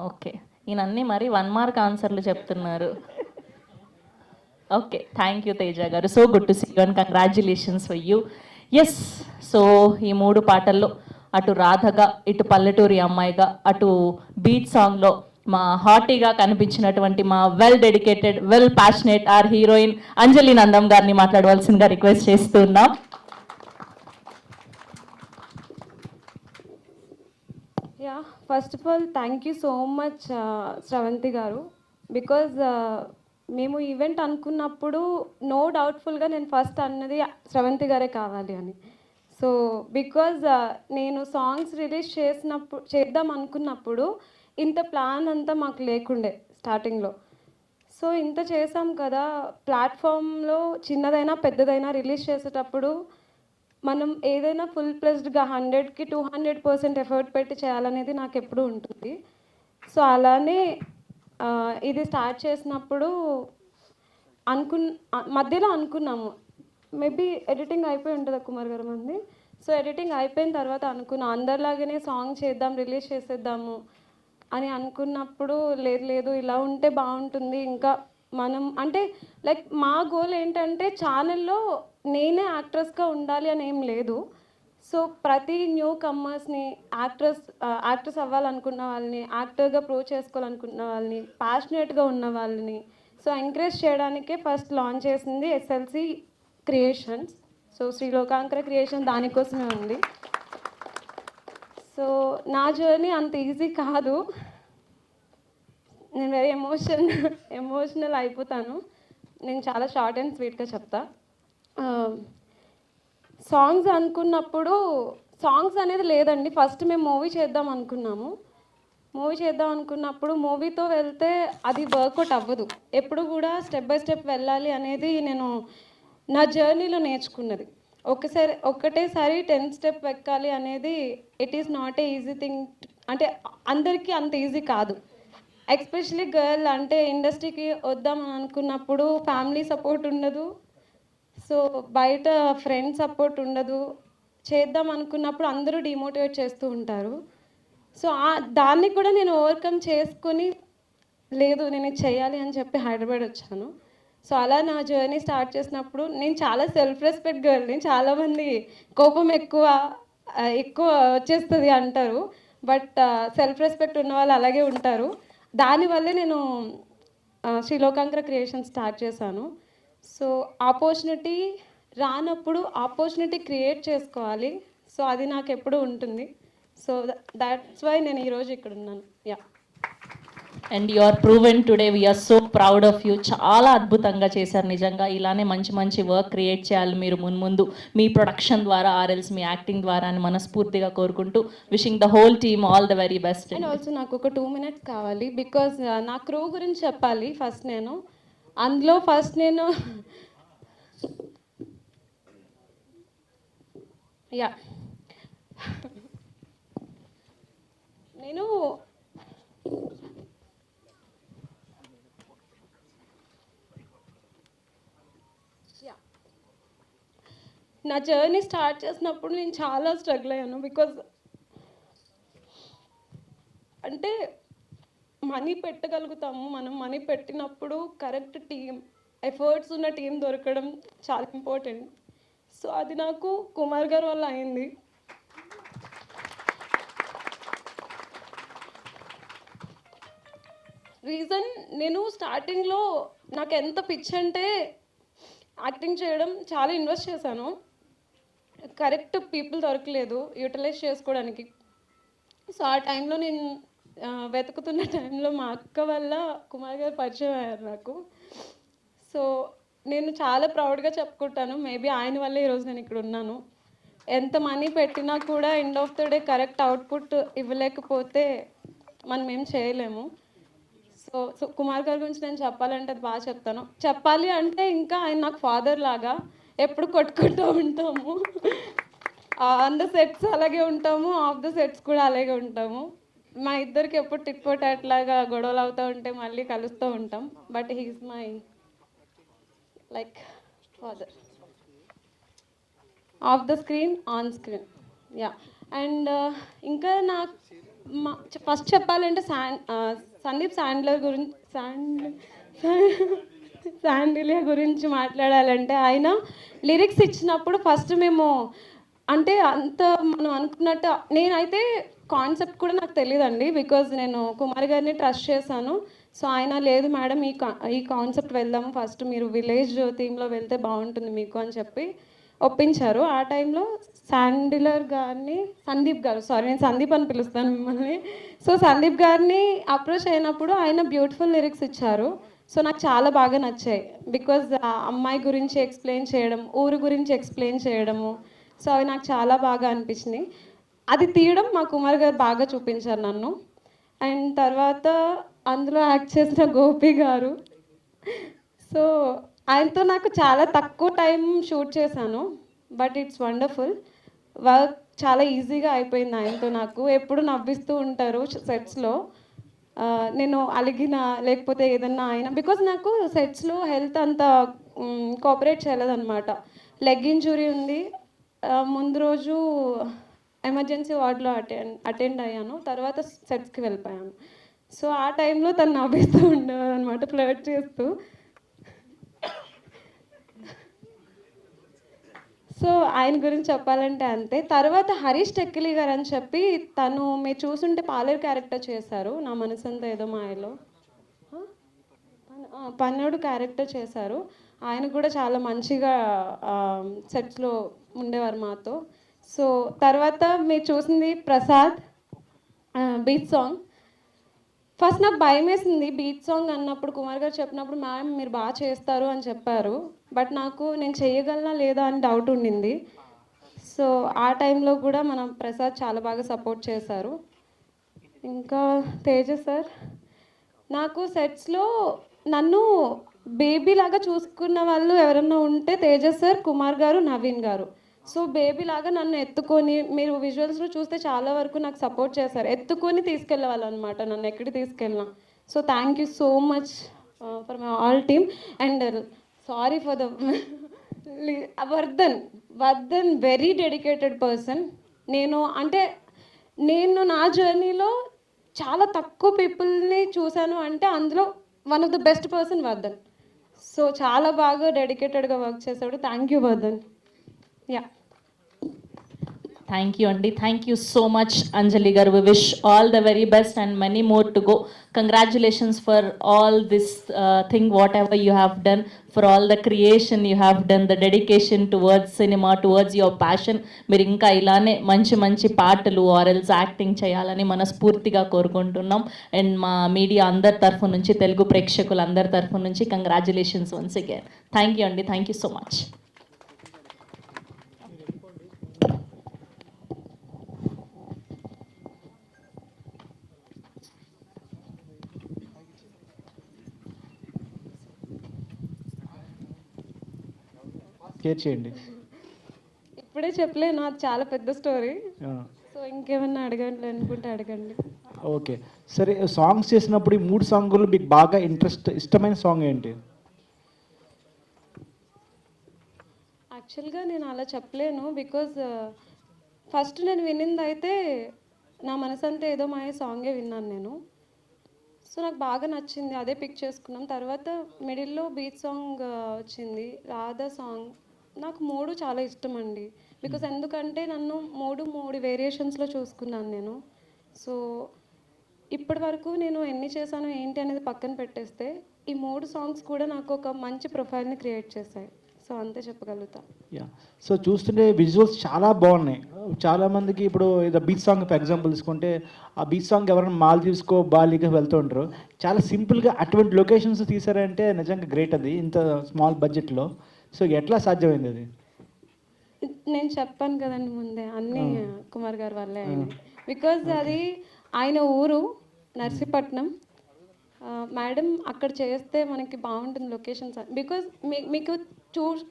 ఓకే, ఈయనన్నీ మరి 1 మార్క్ ఆన్సర్లు చెప్తున్నారు. ఓకే, థ్యాంక్ యూ తేజ గారు. So good to see you and congratulations for you. Yes, so ఈ 3 పాటల్లో అటు రాధగా, ఇటు పల్లెటూరి అమ్మాయిగా, అటు బీట్ సాంగ్లో మా హాటీగా కనిపించినటువంటి మా well dedicated, well passionate our heroine Anjali Nandam గారిని మాట్లాడవలసిందిగా రిక్వెస్ట్ చేస్తున్నాం. Yeah, first of all thank you so much Sravanthi గారు. బికాజ్ మేము ఈవెంట్ అనుకున్నప్పుడు నో డౌట్ఫుల్గా నేను ఫస్ట్ అన్నది శ్రవంతి గారే కావాలి అని. సో బికాజ్ నేను సాంగ్స్ రిలీజ్ చేద్దాం అనుకున్నప్పుడు ఇంత ప్లాన్ అంతా మాకు లేకుండే స్టార్టింగ్లో. సో ఇంత చేసాం కదా, ప్లాట్ఫామ్లో చిన్నదైనా పెద్దదైనా రిలీజ్ చేసేటప్పుడు మనం ఏదైనా ఫుల్ ప్లస్డ్గా 100కి 200% ఎఫర్ట్ పెట్టి చేయాలనేది నాకు ఎప్పుడూ ఉంటుంది. సో అలానే ఇది స్టార్ట్ చేసినప్పుడు మధ్యలో అనుకున్నాము, మేబీ ఎడిటింగ్ అయిపోయి ఉంటుంది కుమార్ గారు మంది. సో ఎడిటింగ్ అయిపోయిన తర్వాత అనుకున్నాం అందరిలాగానే సాంగ్ చేద్దాం, రిలీజ్ చేసేద్దాము అని అనుకున్నప్పుడు లేదు ఇలా ఉంటే బాగుంటుంది. ఇంకా మనం అంటే లైక్ మా గోల్ ఏంటంటే ఛానల్లో నేనే యాక్ట్రెస్గా ఉండాలి అని ఏం లేదు. సో ప్రతి న్యూ కమ్మర్స్ని, యాక్ట్రెస్ అవ్వాలనుకున్న వాళ్ళని, యాక్టర్గా ప్రూవ్ చేసుకోవాలనుకున్న వాళ్ళని, ప్యాషనేట్గా ఉన్న వాళ్ళని సో ఎంకరేజ్ చేయడానికే ఫస్ట్ లాంచ్ చేసింది ఎస్ఎల్సి క్రియేషన్స్. సో శ్రీలోకాంకర క్రియేషన్ దానికోసమే ఉంది. సో నా జర్నీ అంత ఈజీ కాదు, నేను వెరీ ఎమోషనల్ అయిపోతాను. నేను చాలా షార్ట్ అండ్ స్వీట్గా చెప్తా. సాంగ్స్ అనుకున్నప్పుడు సాంగ్స్ అనేది లేదండి, ఫస్ట్ మేము మూవీ చేద్దాం అనుకున్నాము. మూవీతో వెళ్తే అది వర్కౌట్ అవ్వదు. ఎప్పుడు కూడా స్టెప్ బై స్టెప్ వెళ్ళాలి అనేది నేను నా జర్నీలో నేర్చుకున్నది. ఒకటేసారి 10 స్టెప్ ఎక్కాలి అనేది it is not a easy thing. అంటే అందరికీ అంత ఈజీ కాదు. ఎస్పెషలీ గర్ల్ అంటే ఇండస్ట్రీకి వద్దామని అనుకున్నప్పుడు ఫ్యామిలీ సపోర్ట్ ఉండదు, సో బయట ఫ్రెండ్స్ సపోర్ట్ ఉండదు. చేద్దాం అనుకున్నప్పుడు అందరూ డిమోటివేట్ చేస్తూ ఉంటారు. సో దాన్ని కూడా నేను ఓవర్కమ్ చేసుకొని లేదు నేను ఇది చేయాలి అని చెప్పి హైదరాబాద్ వచ్చాను. సో అలా నా జర్నీ స్టార్ట్ చేసినప్పుడు నేను చాలా సెల్ఫ్ రెస్పెక్ట్ గర్ల్ని. చాలామంది కోపం ఎక్కువ వచ్చేస్తుంది అంటారు, బట్ సెల్ఫ్ రెస్పెక్ట్ ఉన్న వాళ్ళు అలాగే ఉంటారు. దానివల్లే నేను శ్రీలోకాంకర క్రియేషన్ స్టార్ట్ చేశాను. సో ఆపర్చునిటీ రానప్పుడు ఆపర్చునిటీ క్రియేట్ చేసుకోవాలి. సో అది నాకు ఎప్పుడూ ఉంటుంది. సో దాట్స్ వై నేను ఈరోజు ఇక్కడ ఉన్నాను. Yeah, and you are proven today. We are so proud of you. చాలా అద్భుతంగా చేశారు నిజంగా. ఇలానే మంచి వర్క్ క్రియేట్ చేయాలి మీరు మున్ముందు మీ ప్రొడక్షన్ ద్వారా ఆర్ఎల్స్ మీ యాక్టింగ్ ద్వారా అని మనస్ఫూర్తిగా కోరుకుంటూ wishing the whole team all the very best. And also నాకు ఒక 2 minutes కావాలి, బికాజ్ నా క్రూ గురించి చెప్పాలి. ఫస్ట్ నేను యా నేను నా జర్నీ స్టార్ట్ చేసినప్పుడు నేను చాలా స్ట్రగుల్ అయ్యాను. బికాజ్ అంటే మనీ పెట్టగలుగుతాము, మనం మనీ పెట్టినప్పుడు కరెక్ట్ టీం, ఎఫర్ట్స్ ఉన్న టీం దొరకడం చాలా ఇంపార్టెంట్. సో అది నాకు కుమార్ గారు వల్ల అయింది. రీజన్ నేను స్టార్టింగ్లో నాకు ఎంత పిచ్ అంటే యాక్టింగ్ చేయడం చాలా ఇన్వెస్ట్ చేశాను, కరెక్ట్ పీపుల్ దొరకలేదు యూటిలైజ్ చేసుకోవడానికి. సో ఆ టైంలో నేను వెతుకుతున్న టైంలో మా అక్క వల్ల కుమార్ గారు పరిచయం అయ్యారు నాకు. సో నేను చాలా ప్రౌడ్గా చెప్పుకుంటాను. మేబీ ఆయన వల్లే ఈరోజు నేను ఇక్కడ ఉన్నాను. ఎంత మనీ పెట్టినా కూడా end of the day correct output ఇవ్వలేకపోతే మనం ఏం చేయలేము. సో కుమార్ గారి గురించి నేను చెప్పాలంటే అది బాగా చెప్తాను. చెప్పాలి అంటే ఇంకా ఆయన నాకు ఫాదర్ లాగా ఎప్పుడు కొట్టుకుంటూ ఉంటాము. ఆన్ ద సెట్స్ అలాగే ఉంటాము, ఆఫ్ ద సెట్స్ కూడా అలాగే ఉంటాము. మా ఇద్దరికి ఎప్పుడు టిట్ ఫర్ టాట్ లాగా గొడవలు అవుతూ ఉంటే మళ్ళీ కలుస్తూ ఉంటాం. But he's my like father of the screen, on screen. Yeah. And ఇంకా నాకు ఫస్ట్ చెప్పాలంటే సందీప్ శాండ్లర్ గురించి శాండిలియా గురించి మాట్లాడాలంటే ఆయన లిరిక్స్ ఇచ్చినప్పుడు ఫస్ట్ మేము అంటే అంత మనం అనుకున్నట్టు నేనైతే కాన్సెప్ట్ కూడా నాకు తెలియదండి. బికాజ్ నేను కుమార్ గారిని ట్రస్ట్ చేశాను. సో ఆయన లేదు మేడం ఈ కాన్సెప్ట్ వెళ్దాము, ఫస్ట్ మీరు విలేజ్ థీమ్లో వెళ్తే బాగుంటుంది మీకు అని చెప్పి ఒప్పించారు. ఆ టైంలో శాండిలర్ గారిని సందీప్ గారు, సారీ నేను సందీప్ అని పిలుస్తాను మిమ్మల్ని. సో సందీప్ గారిని అప్రోచ్ అయినప్పుడు ఆయన బ్యూటిఫుల్ లిరిక్స్ ఇచ్చారు. సో నాకు చాలా బాగా నచ్చాయి. బికాజ్ ఆ అమ్మాయి గురించి ఎక్స్ప్లెయిన్ చేయడం, ఊరు గురించి ఎక్స్ప్లెయిన్ చేయడము, సో అవి నాకు చాలా బాగా అనిపించినాయి. అది తీయడం మా కుమార్ గారు బాగా చూపించారు నన్ను. అండ్ తర్వాత అందులో యాక్ట్ చేసిన గోపి గారు, సో ఆయనతో నాకు చాలా తక్కువ టైం షూట్ చేశాను. But it's wonderful. వర్క్ చాలా ఈజీగా అయిపోయింది ఆయనతో. నాకు ఎప్పుడు నవ్విస్తూ ఉంటారు సెట్స్లో. నేను అలిగిన లేకపోతే ఏదన్నా ఆయన బికాజ్ నాకు సెట్స్లో హెల్త్ అంత కోఆపరేట్ చేయలేదన్నమాట. లెగ్ ఇంజురీ ఉంది. ముందు రోజు ఎమర్జెన్సీ వార్డులో అటెండ్ అయ్యాను. తర్వాత సెట్స్కి వెళ్ళిపోయాను. సో ఆ టైంలో తను నవ్విస్తూ ఉండేవారు అనమాట, ఫ్లర్ట్ చేస్తూ. సో ఆయన గురించి చెప్పాలంటే అంతే. తర్వాత హరీష్ టెక్కిలి గారు అని చెప్పి తను మీరు చూసుంటే పాలేరు క్యారెక్టర్ చేశారు నా మనసంతా ఏదో మాయలో. పన్నోడు క్యారెక్టర్ చేశారు. ఆయన కూడా చాలా మంచిగా సెట్స్లో ఉండేవారు మాతో. సో తర్వాత మీరు చూసింది ప్రసాద్ బీచ్ సాంగ్. ఫస్ట్ నాకు భయం వేసింది బీచ్ సాంగ్ అన్నప్పుడు. కుమార్ గారు చెప్పినప్పుడు మ్యామ్ మీరు బాగా చేస్తారు అని చెప్పారు. బట్ నాకు నేను చేయగలనా లేదా అని డౌట్ ఉండింది. సో ఆ టైంలో కూడా మన ప్రసాద్ చాలా బాగా సపోర్ట్ చేశారు. ఇంకా తేజ సార్ నాకు సెట్స్లో నన్ను బేబీ లాగా చూసుకున్న వాళ్ళు ఎవరన్నా ఉంటే తేజ సార్, కుమార్ గారు, నవీన్ గారు. సో బేబీ లాగా నన్ను ఎత్తుకొని, మీరు విజువల్స్లో చూస్తే చాలా వరకు నాకు సపోర్ట్ చేశారు. ఎత్తుకొని తీసుకెళ్ళే వాళ్ళు అనమాట నన్ను ఎక్కడికి తీసుకెళ్ళినా. So thank you so much for my all team. And sorry for the Vardhan very dedicated person. నేను నా జర్నీలో చాలా తక్కువ పీపుల్ని చూశాను అంటే అందులో one of the best person Vardhan. So చాలా బాగా డెడికేటెడ్గా వర్క్ చేశాడు. Thank you Vardhan. Yeah. Thank you, Andy. Thank you so much, Anjali garu. We wish all the very best and many more to go. Congratulations for all this thing, whatever you have done, for all the creation you have done, the dedication towards cinema, towards your passion. మీరు ఇంకా ఇలానే మంచి మంచి పాటలు or else acting చేయాలని మనస్ఫూర్తిగా కోరుకుంటున్నాం. And మా మీడియా అందరి తరఫు నుంచి, తెలుగు ప్రేక్షకులందరి తరఫు నుంచి congratulations once again. Thank you అండి. Thank you so much. Share చేయండి. ఇప్పుడే చెప్పలేను, అది చాలా పెద్ద స్టోరీ. సో ఇంకేమన్నా అడగండి అనుకుంటే అడగండి. ఓకే సరే, సాంగ్స్ చేసినప్పుడు ఈ 3 సాంగులు మీకు బాగా ఇష్టమైన సాంగ్ ఏంటి? యాక్చువల్గా నేను అలా చెప్పలేను. బికాజ్ ఫస్ట్ నేను వినింది అయితే నా మనసంతా ఏదో మాయ సాంగే విన్నాను నేను. సో నాకు బాగా నచ్చింది, అదే పిక్ చేసుకున్నాం. తర్వాత మిడిల్లో బీచ్ సాంగ్ వచ్చింది, రాధా సాంగ్. నాకు 3 చాలా ఇష్టం అండి. బికాజ్ ఎందుకంటే నన్ను 3 వేరియేషన్స్లో చూసుకున్నాను నేను. సో ఇప్పటి వరకు నేను ఎన్ని చేశాను ఏంటి అనేది పక్కన పెట్టేస్తే ఈ 3 సాంగ్స్ కూడా నాకు ఒక మంచి ప్రొఫైల్ని క్రియేట్ చేశాయి. సో అంతే చెప్పగలుగుతా. యా, సో చూస్తుంటే విజువల్స్ చాలా బాగున్నాయి. చాలా మందికి ఇప్పుడు ఏదో బీచ్ సాంగ్ ఫర్ ఎగ్జాంపుల్ తీసుకుంటే ఆ బీచ్ సాంగ్ ఎవరైనా మాల్దీవ్స్కో బాలీకి వెళ్తూ ఉంటారు. చాలా సింపుల్గా అటువంటి లొకేషన్స్ తీసారంటే నిజంగా గ్రేట్. అది ఇంత స్మాల్ బడ్జెట్లో సో ఎట్లా సాధ్యమైంది అది? నేను చెప్పాను కదండి ముందే, అన్నీ కుమార్ గారు వల్లే అయినాయి. బికాజ్ అది ఆయన ఊరు నర్సీపట్నం. మేడం అక్కడ చేస్తే మనకి బాగుంటుంది లొకేషన్స్. బికాజ్ మీకు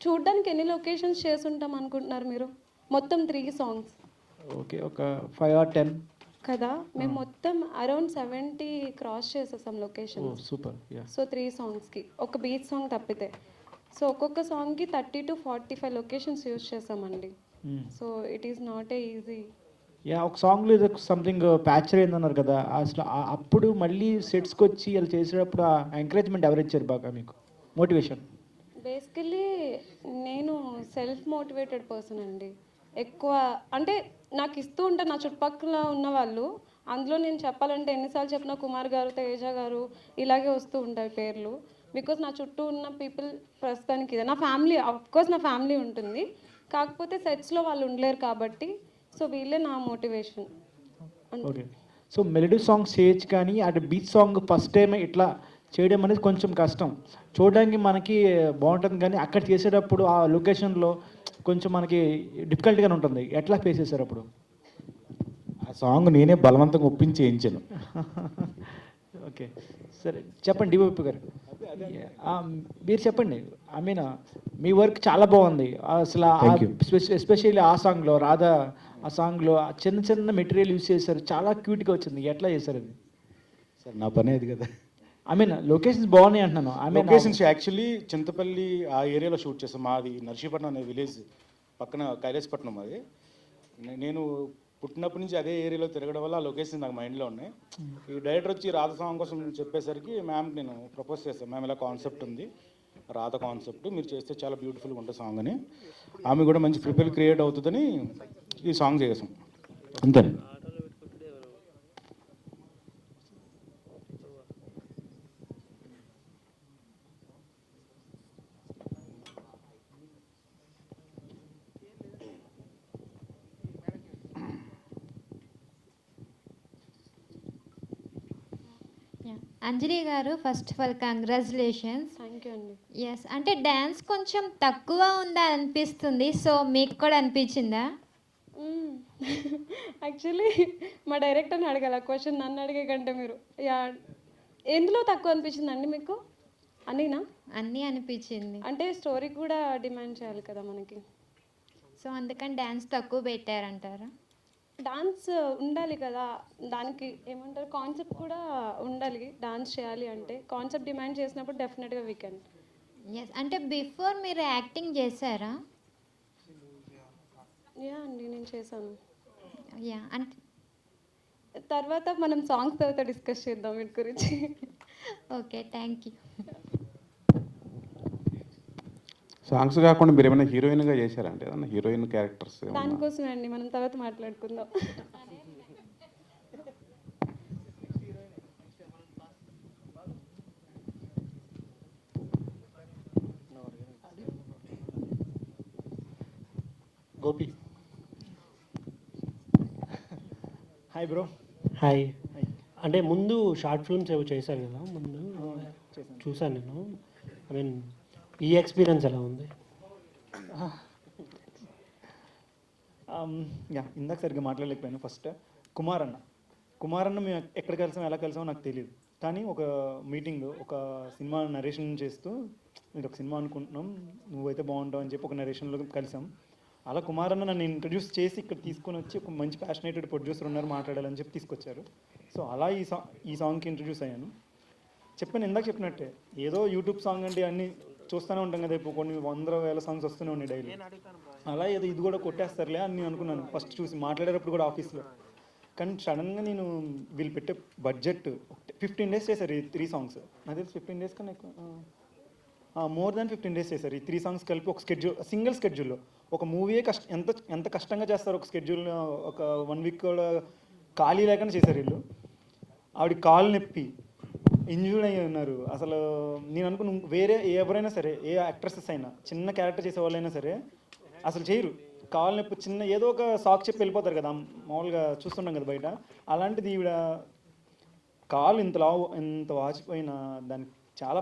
చూడడానికి ఎన్ని లొకేషన్స్ చేసి ఉంటాం అనుకుంటున్నారు మీరు? మొత్తం 3 songs ఓకే, ఒక 5 or 10 కదా. మేము మొత్తం అరౌండ్ 70 క్రాస్ చేసేసాం లొకేషన్. సూపర్. యా, సో 3 songsకి ఒక బీచ్ సాంగ్ తప్పితే. సో ఒక్కొక్క సాంగ్కి 30 to 45 లొకేషన్స్ యూజ్ చేసామండి. So it is not a easy. Yeah, ఒక సాంగ్లో ఏదో సంథింగ్ ప్యాచర్ అయిందన్నారు కదా, అసలు అప్పుడు మళ్ళీ సెట్స్కి వచ్చి వాళ్ళు చేసేటప్పుడు ఆ ఎంకరేజ్మెంట్ ఎవరు ఇచ్చారు బాగా మీకు మోటివేషన్? బేసికలీ నేను సెల్ఫ్ మోటివేటెడ్ పర్సన్ అండి. ఎక్కువ అంటే నాకు ఇస్తూ ఉంటారు నా చుట్టుపక్కల ఉన్న వాళ్ళు. అందులో నేను చెప్పాలంటే ఎన్నిసార్లు చెప్పినా కుమార్ గారు, తేజ గారు ఇలాగే వస్తూ ఉంటాయి పేర్లు. బికాజ్ నా చుట్టూ ఉన్న పీపుల్ ప్రస్తుతానికి ఇదే. నా ఫ్యామిలీ, అఫ్కోర్స్ నా ఫ్యామిలీ ఉంటుంది, కాకపోతే సెట్స్లో వాళ్ళు ఉండలేరు కాబట్టి సో వీళ్ళే నా motivation. Okay, so melody song చేయొచ్చు కానీ అటు బీచ్ సాంగ్ ఫస్ట్ టైం ఇట్లా చేయడం అనేది కొంచెం కష్టం. చూడడానికి మనకి బాగుంటుంది కానీ అక్కడ చేసేటప్పుడు ఆ లొకేషన్లో కొంచెం మనకి డిఫికల్ట్గానే ఉంటుంది. ఎట్లా ఫేస్ చేశారు అప్పుడు? ఆ సాంగ్ నేనే బలవంతంగా ఒప్పించి వేయించాను. ఓకే, సరే చెప్పండి డిఓపి గారు. మీరు చెప్పండి. ఐ మీన్ మీ వర్క్ చాలా బాగుంది అసలు. ఎస్పెషల్లీ ఆ సాంగ్లో రాధా, ఆ సాంగ్లో చిన్న చిన్న మెటీరియల్ యూస్ చేశారు, చాలా క్యూట్గా వచ్చింది. ఎట్లా చేశారు అది? సార్ నా పని అది కదా. ఐ మీన్ లొకేషన్స్ బాగున్నాయి అంటున్నాను. I mean locations actually Chintapalli ఆ ఏరియాలో షూట్ చేస్తాం. మాది నర్సీపట్నం అనే విలేజ్ పక్కన కైలాసపట్నం. అది నేను పుట్టినప్పటి నుంచి అదే ఏరియాలో తిరగడం వల్ల ఆ లొకేషన్ నాకు మైండ్లో ఉన్నాయి. ఈ డైరెక్టర్ వచ్చి రాధ సాంగ్ కోసం చెప్పేసరికి మ్యామ్కి నేను ప్రపోజ్ చేస్తాను, మ్యామ్ ఇలా కాన్సెప్ట్ ఉంది, రాధ కాన్సెప్ట్ మీరు చేస్తే చాలా బ్యూటిఫుల్గా ఉంటుంది సాంగ్ అని. ఆమె కూడా మంచి ప్రిపేర్ క్రియేట్ అవుతుందని ఈ సాంగ్ చేసాం అంతే. అంజలి గారు, first of all congratulations. Thank you అండి. ఎస్, అంటే డ్యాన్స్ కొంచెం తక్కువ ఉందా అనిపిస్తుంది, సో మీకు కూడా అనిపించిందా? యాక్చువల్లీ మా డైరెక్టర్ని అడగాల క్వశ్చన్, నన్ను అడిగే కంటే మీరు. యా, ఎందులో తక్కువ అనిపించిందండి మీకు? అన్నీనా? అన్నీ అనిపించింది. అంటే స్టోరీ కూడా డిమాండ్ చేయాలి కదా మనకి, సో అందుకని డ్యాన్స్ తక్కువ పెట్టారంటారా? డాన్స్ ఉండాలి కదా, దానికి ఏమంటారు కాన్సెప్ట్ కూడా ఉండాలి. డాన్స్ చేయాలి అంటే కాన్సెప్ట్ డిమాండ్ చేసినప్పుడు డెఫినెట్గా వీ కెన్. ఎస్, అంటే బిఫోర్ మీరు యాక్టింగ్ చేశారా? యా అండి, నేను చేశాను. యా, అంటే తర్వాత మనం సాంగ్స్ తర్వాత డిస్కస్ చేద్దాం వీటి గురించి. Okay, thank you. సాంగ్స్ కాకుండా మీరు ఏమైనా హీరోయిన్గా చేశారంటే ఏదన్నా హీరోయిన్ క్యారెక్టర్స్? దానికోసమే అండి, మనం తర్వాత మాట్లాడుకుందాం. గోపి. Hi bro. హాయ్. అంటే ముందు షార్ట్ ఫిల్మ్స్ ఏవో చేశారు కదా, ముందు చూసాను నేను. ఐ మీన్ ఈ ఎక్స్పీరియన్స్ ఎలా ఉంది? యా, ఇందాక సరిగ్గా మాట్లాడలేకపోయాను. ఫస్ట్ కుమార్ అన్న మేము ఎక్కడ కలిసామో ఎలా కలిసామో నాకు తెలియదు, కానీ ఒక మీటింగ్, ఒక సినిమా నరేషన్ చేస్తూ మీరు ఒక సినిమా అనుకుంటున్నాం, నువ్వైతే బాగుంటావు అని చెప్పి ఒక నరేషన్లో కలిసాం. అలా కుమార్ అన్న నన్ను ఇంట్రడ్యూస్ చేసి ఇక్కడ తీసుకొని వచ్చి ఒక మంచి ప్యాషనేటెడ్ ప్రొడ్యూసర్ ఉన్నారు మాట్లాడాలని చెప్పి తీసుకొచ్చారు. సో అలా ఈ సాంగ్కి ఇంట్రడ్యూస్ అయ్యాను. చెప్పాను ఇందాక చెప్పినట్టే, ఏదో యూట్యూబ్ సాంగ్ అంటే అన్నీ చూస్తూనే ఉంటాం కదా, ఇప్పుడు కొన్ని 100,000 సాంగ్స్ వస్తూనే ఉన్నాయి డైలీ. అలా ఏదో ఇది కూడా కొట్టేస్తారులే అని నేను అనుకున్నాను ఫస్ట్ చూసి మాట్లాడేటప్పుడు కూడా ఆఫీస్లో. కానీ సడన్గా నేను వీళ్ళు పెట్టే బడ్జెట్ 15 days చేశారు ఈ 3 songs. నాకు తెలిసి 15 days కన్నా ఎక్కువ, మోర్ దాన్ 15 days చేశారు ఈ 3 songs కలిపి. ఒక స్కెడ్యూల్, సింగిల్ స్కెడ్యూల్లో. ఒక మూవీయే ఎంత కష్టంగా చేస్తారు ఒక స్కెడ్యూల్. ఒక 1 week కూడా ఖాళీ లేకుండా చేశారు వీళ్ళు. ఆవిడ కాలు నొప్పి ఇంజూర్డ్ అయ్యి ఉన్నారు. అసలు నేను అనుకున్న వేరే ఎవరైనా సరే, ఏ యాక్ట్రెసెస్ అయినా, చిన్న క్యారెక్టర్ చేసే వాళ్ళైనా సరే అసలు చేయరు. కాలు నొప్పి చిన్న ఏదో ఒక సాక్ చెప్పి వెళ్ళిపోతారు కదా, మామూలుగా చూస్తుంటాం కదా బయట. అలాంటిది ఈవిడ కాలు ఇంత వాచిపోయిన దానికి చాలా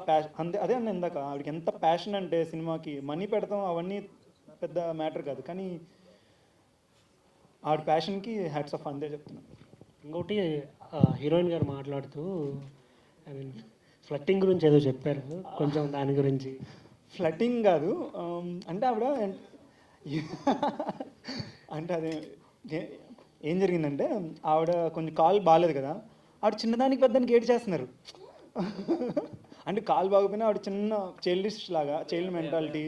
అదే అన్న ఇందాక, ఆవిడకి ఎంత ప్యాషన్ అంటే సినిమాకి మనీ పెడతాం అవన్నీ పెద్ద మ్యాటర్ కాదు, కానీ ఆవిడ ప్యాషన్కి హ్యాట్స్ ఆఫ్ అంతే చెప్తున్నాను. ఇంకోటి హీరోయిన్ గారు మాట్లాడుతూ ఐ మీన్ ఫ్లట్టింగ్ గురించి ఏదో చెప్పారు, కొంచెం దాని గురించి. ఫ్లట్టింగ్ కాదు అంటే ఆవిడ అంటే అదే ఏం జరిగిందంటే, ఆవిడ కొంచెం కాలు బాగాలేదు కదా, ఆవిడ చిన్నదానికి పెద్దానికి ఏడు చేస్తున్నారు. అంటే కాలు బాగపోయినా ఆవిడ చిన్న చైల్డిష్ లాగా, చైల్డ్ మెంటాలిటీ,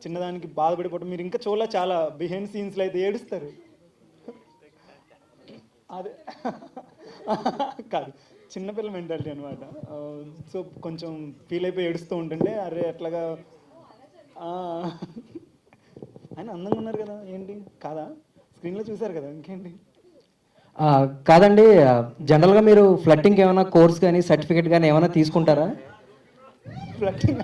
చిన్నదానికి బాధపడిపోవడం. మీరు ఇంకా చూడాలి, చాలా బిహైండ్ సీన్స్లో అయితే ఏడుస్తారు. అదే కాదు, చిన్నపిల్ల మెంటాలిటీ అనమాట. సో కొంచెం ఫీల్ అయిపోయి ఏడుస్తూ ఉంటుంటే, అరే అట్లాగా ఆయన అందంగా ఉన్నారు కదా, ఏంటి కాదా, స్క్రీన్లో చూసారు కదా, ఇంకేంటి. కాదండి, జనరల్గా మీరు ఫ్లట్టింగ్కి ఏమైనా కోర్స్ కానీ సర్టిఫికేట్ కానీ ఏమైనా తీసుకుంటారా? ఫ్లట్టింగ్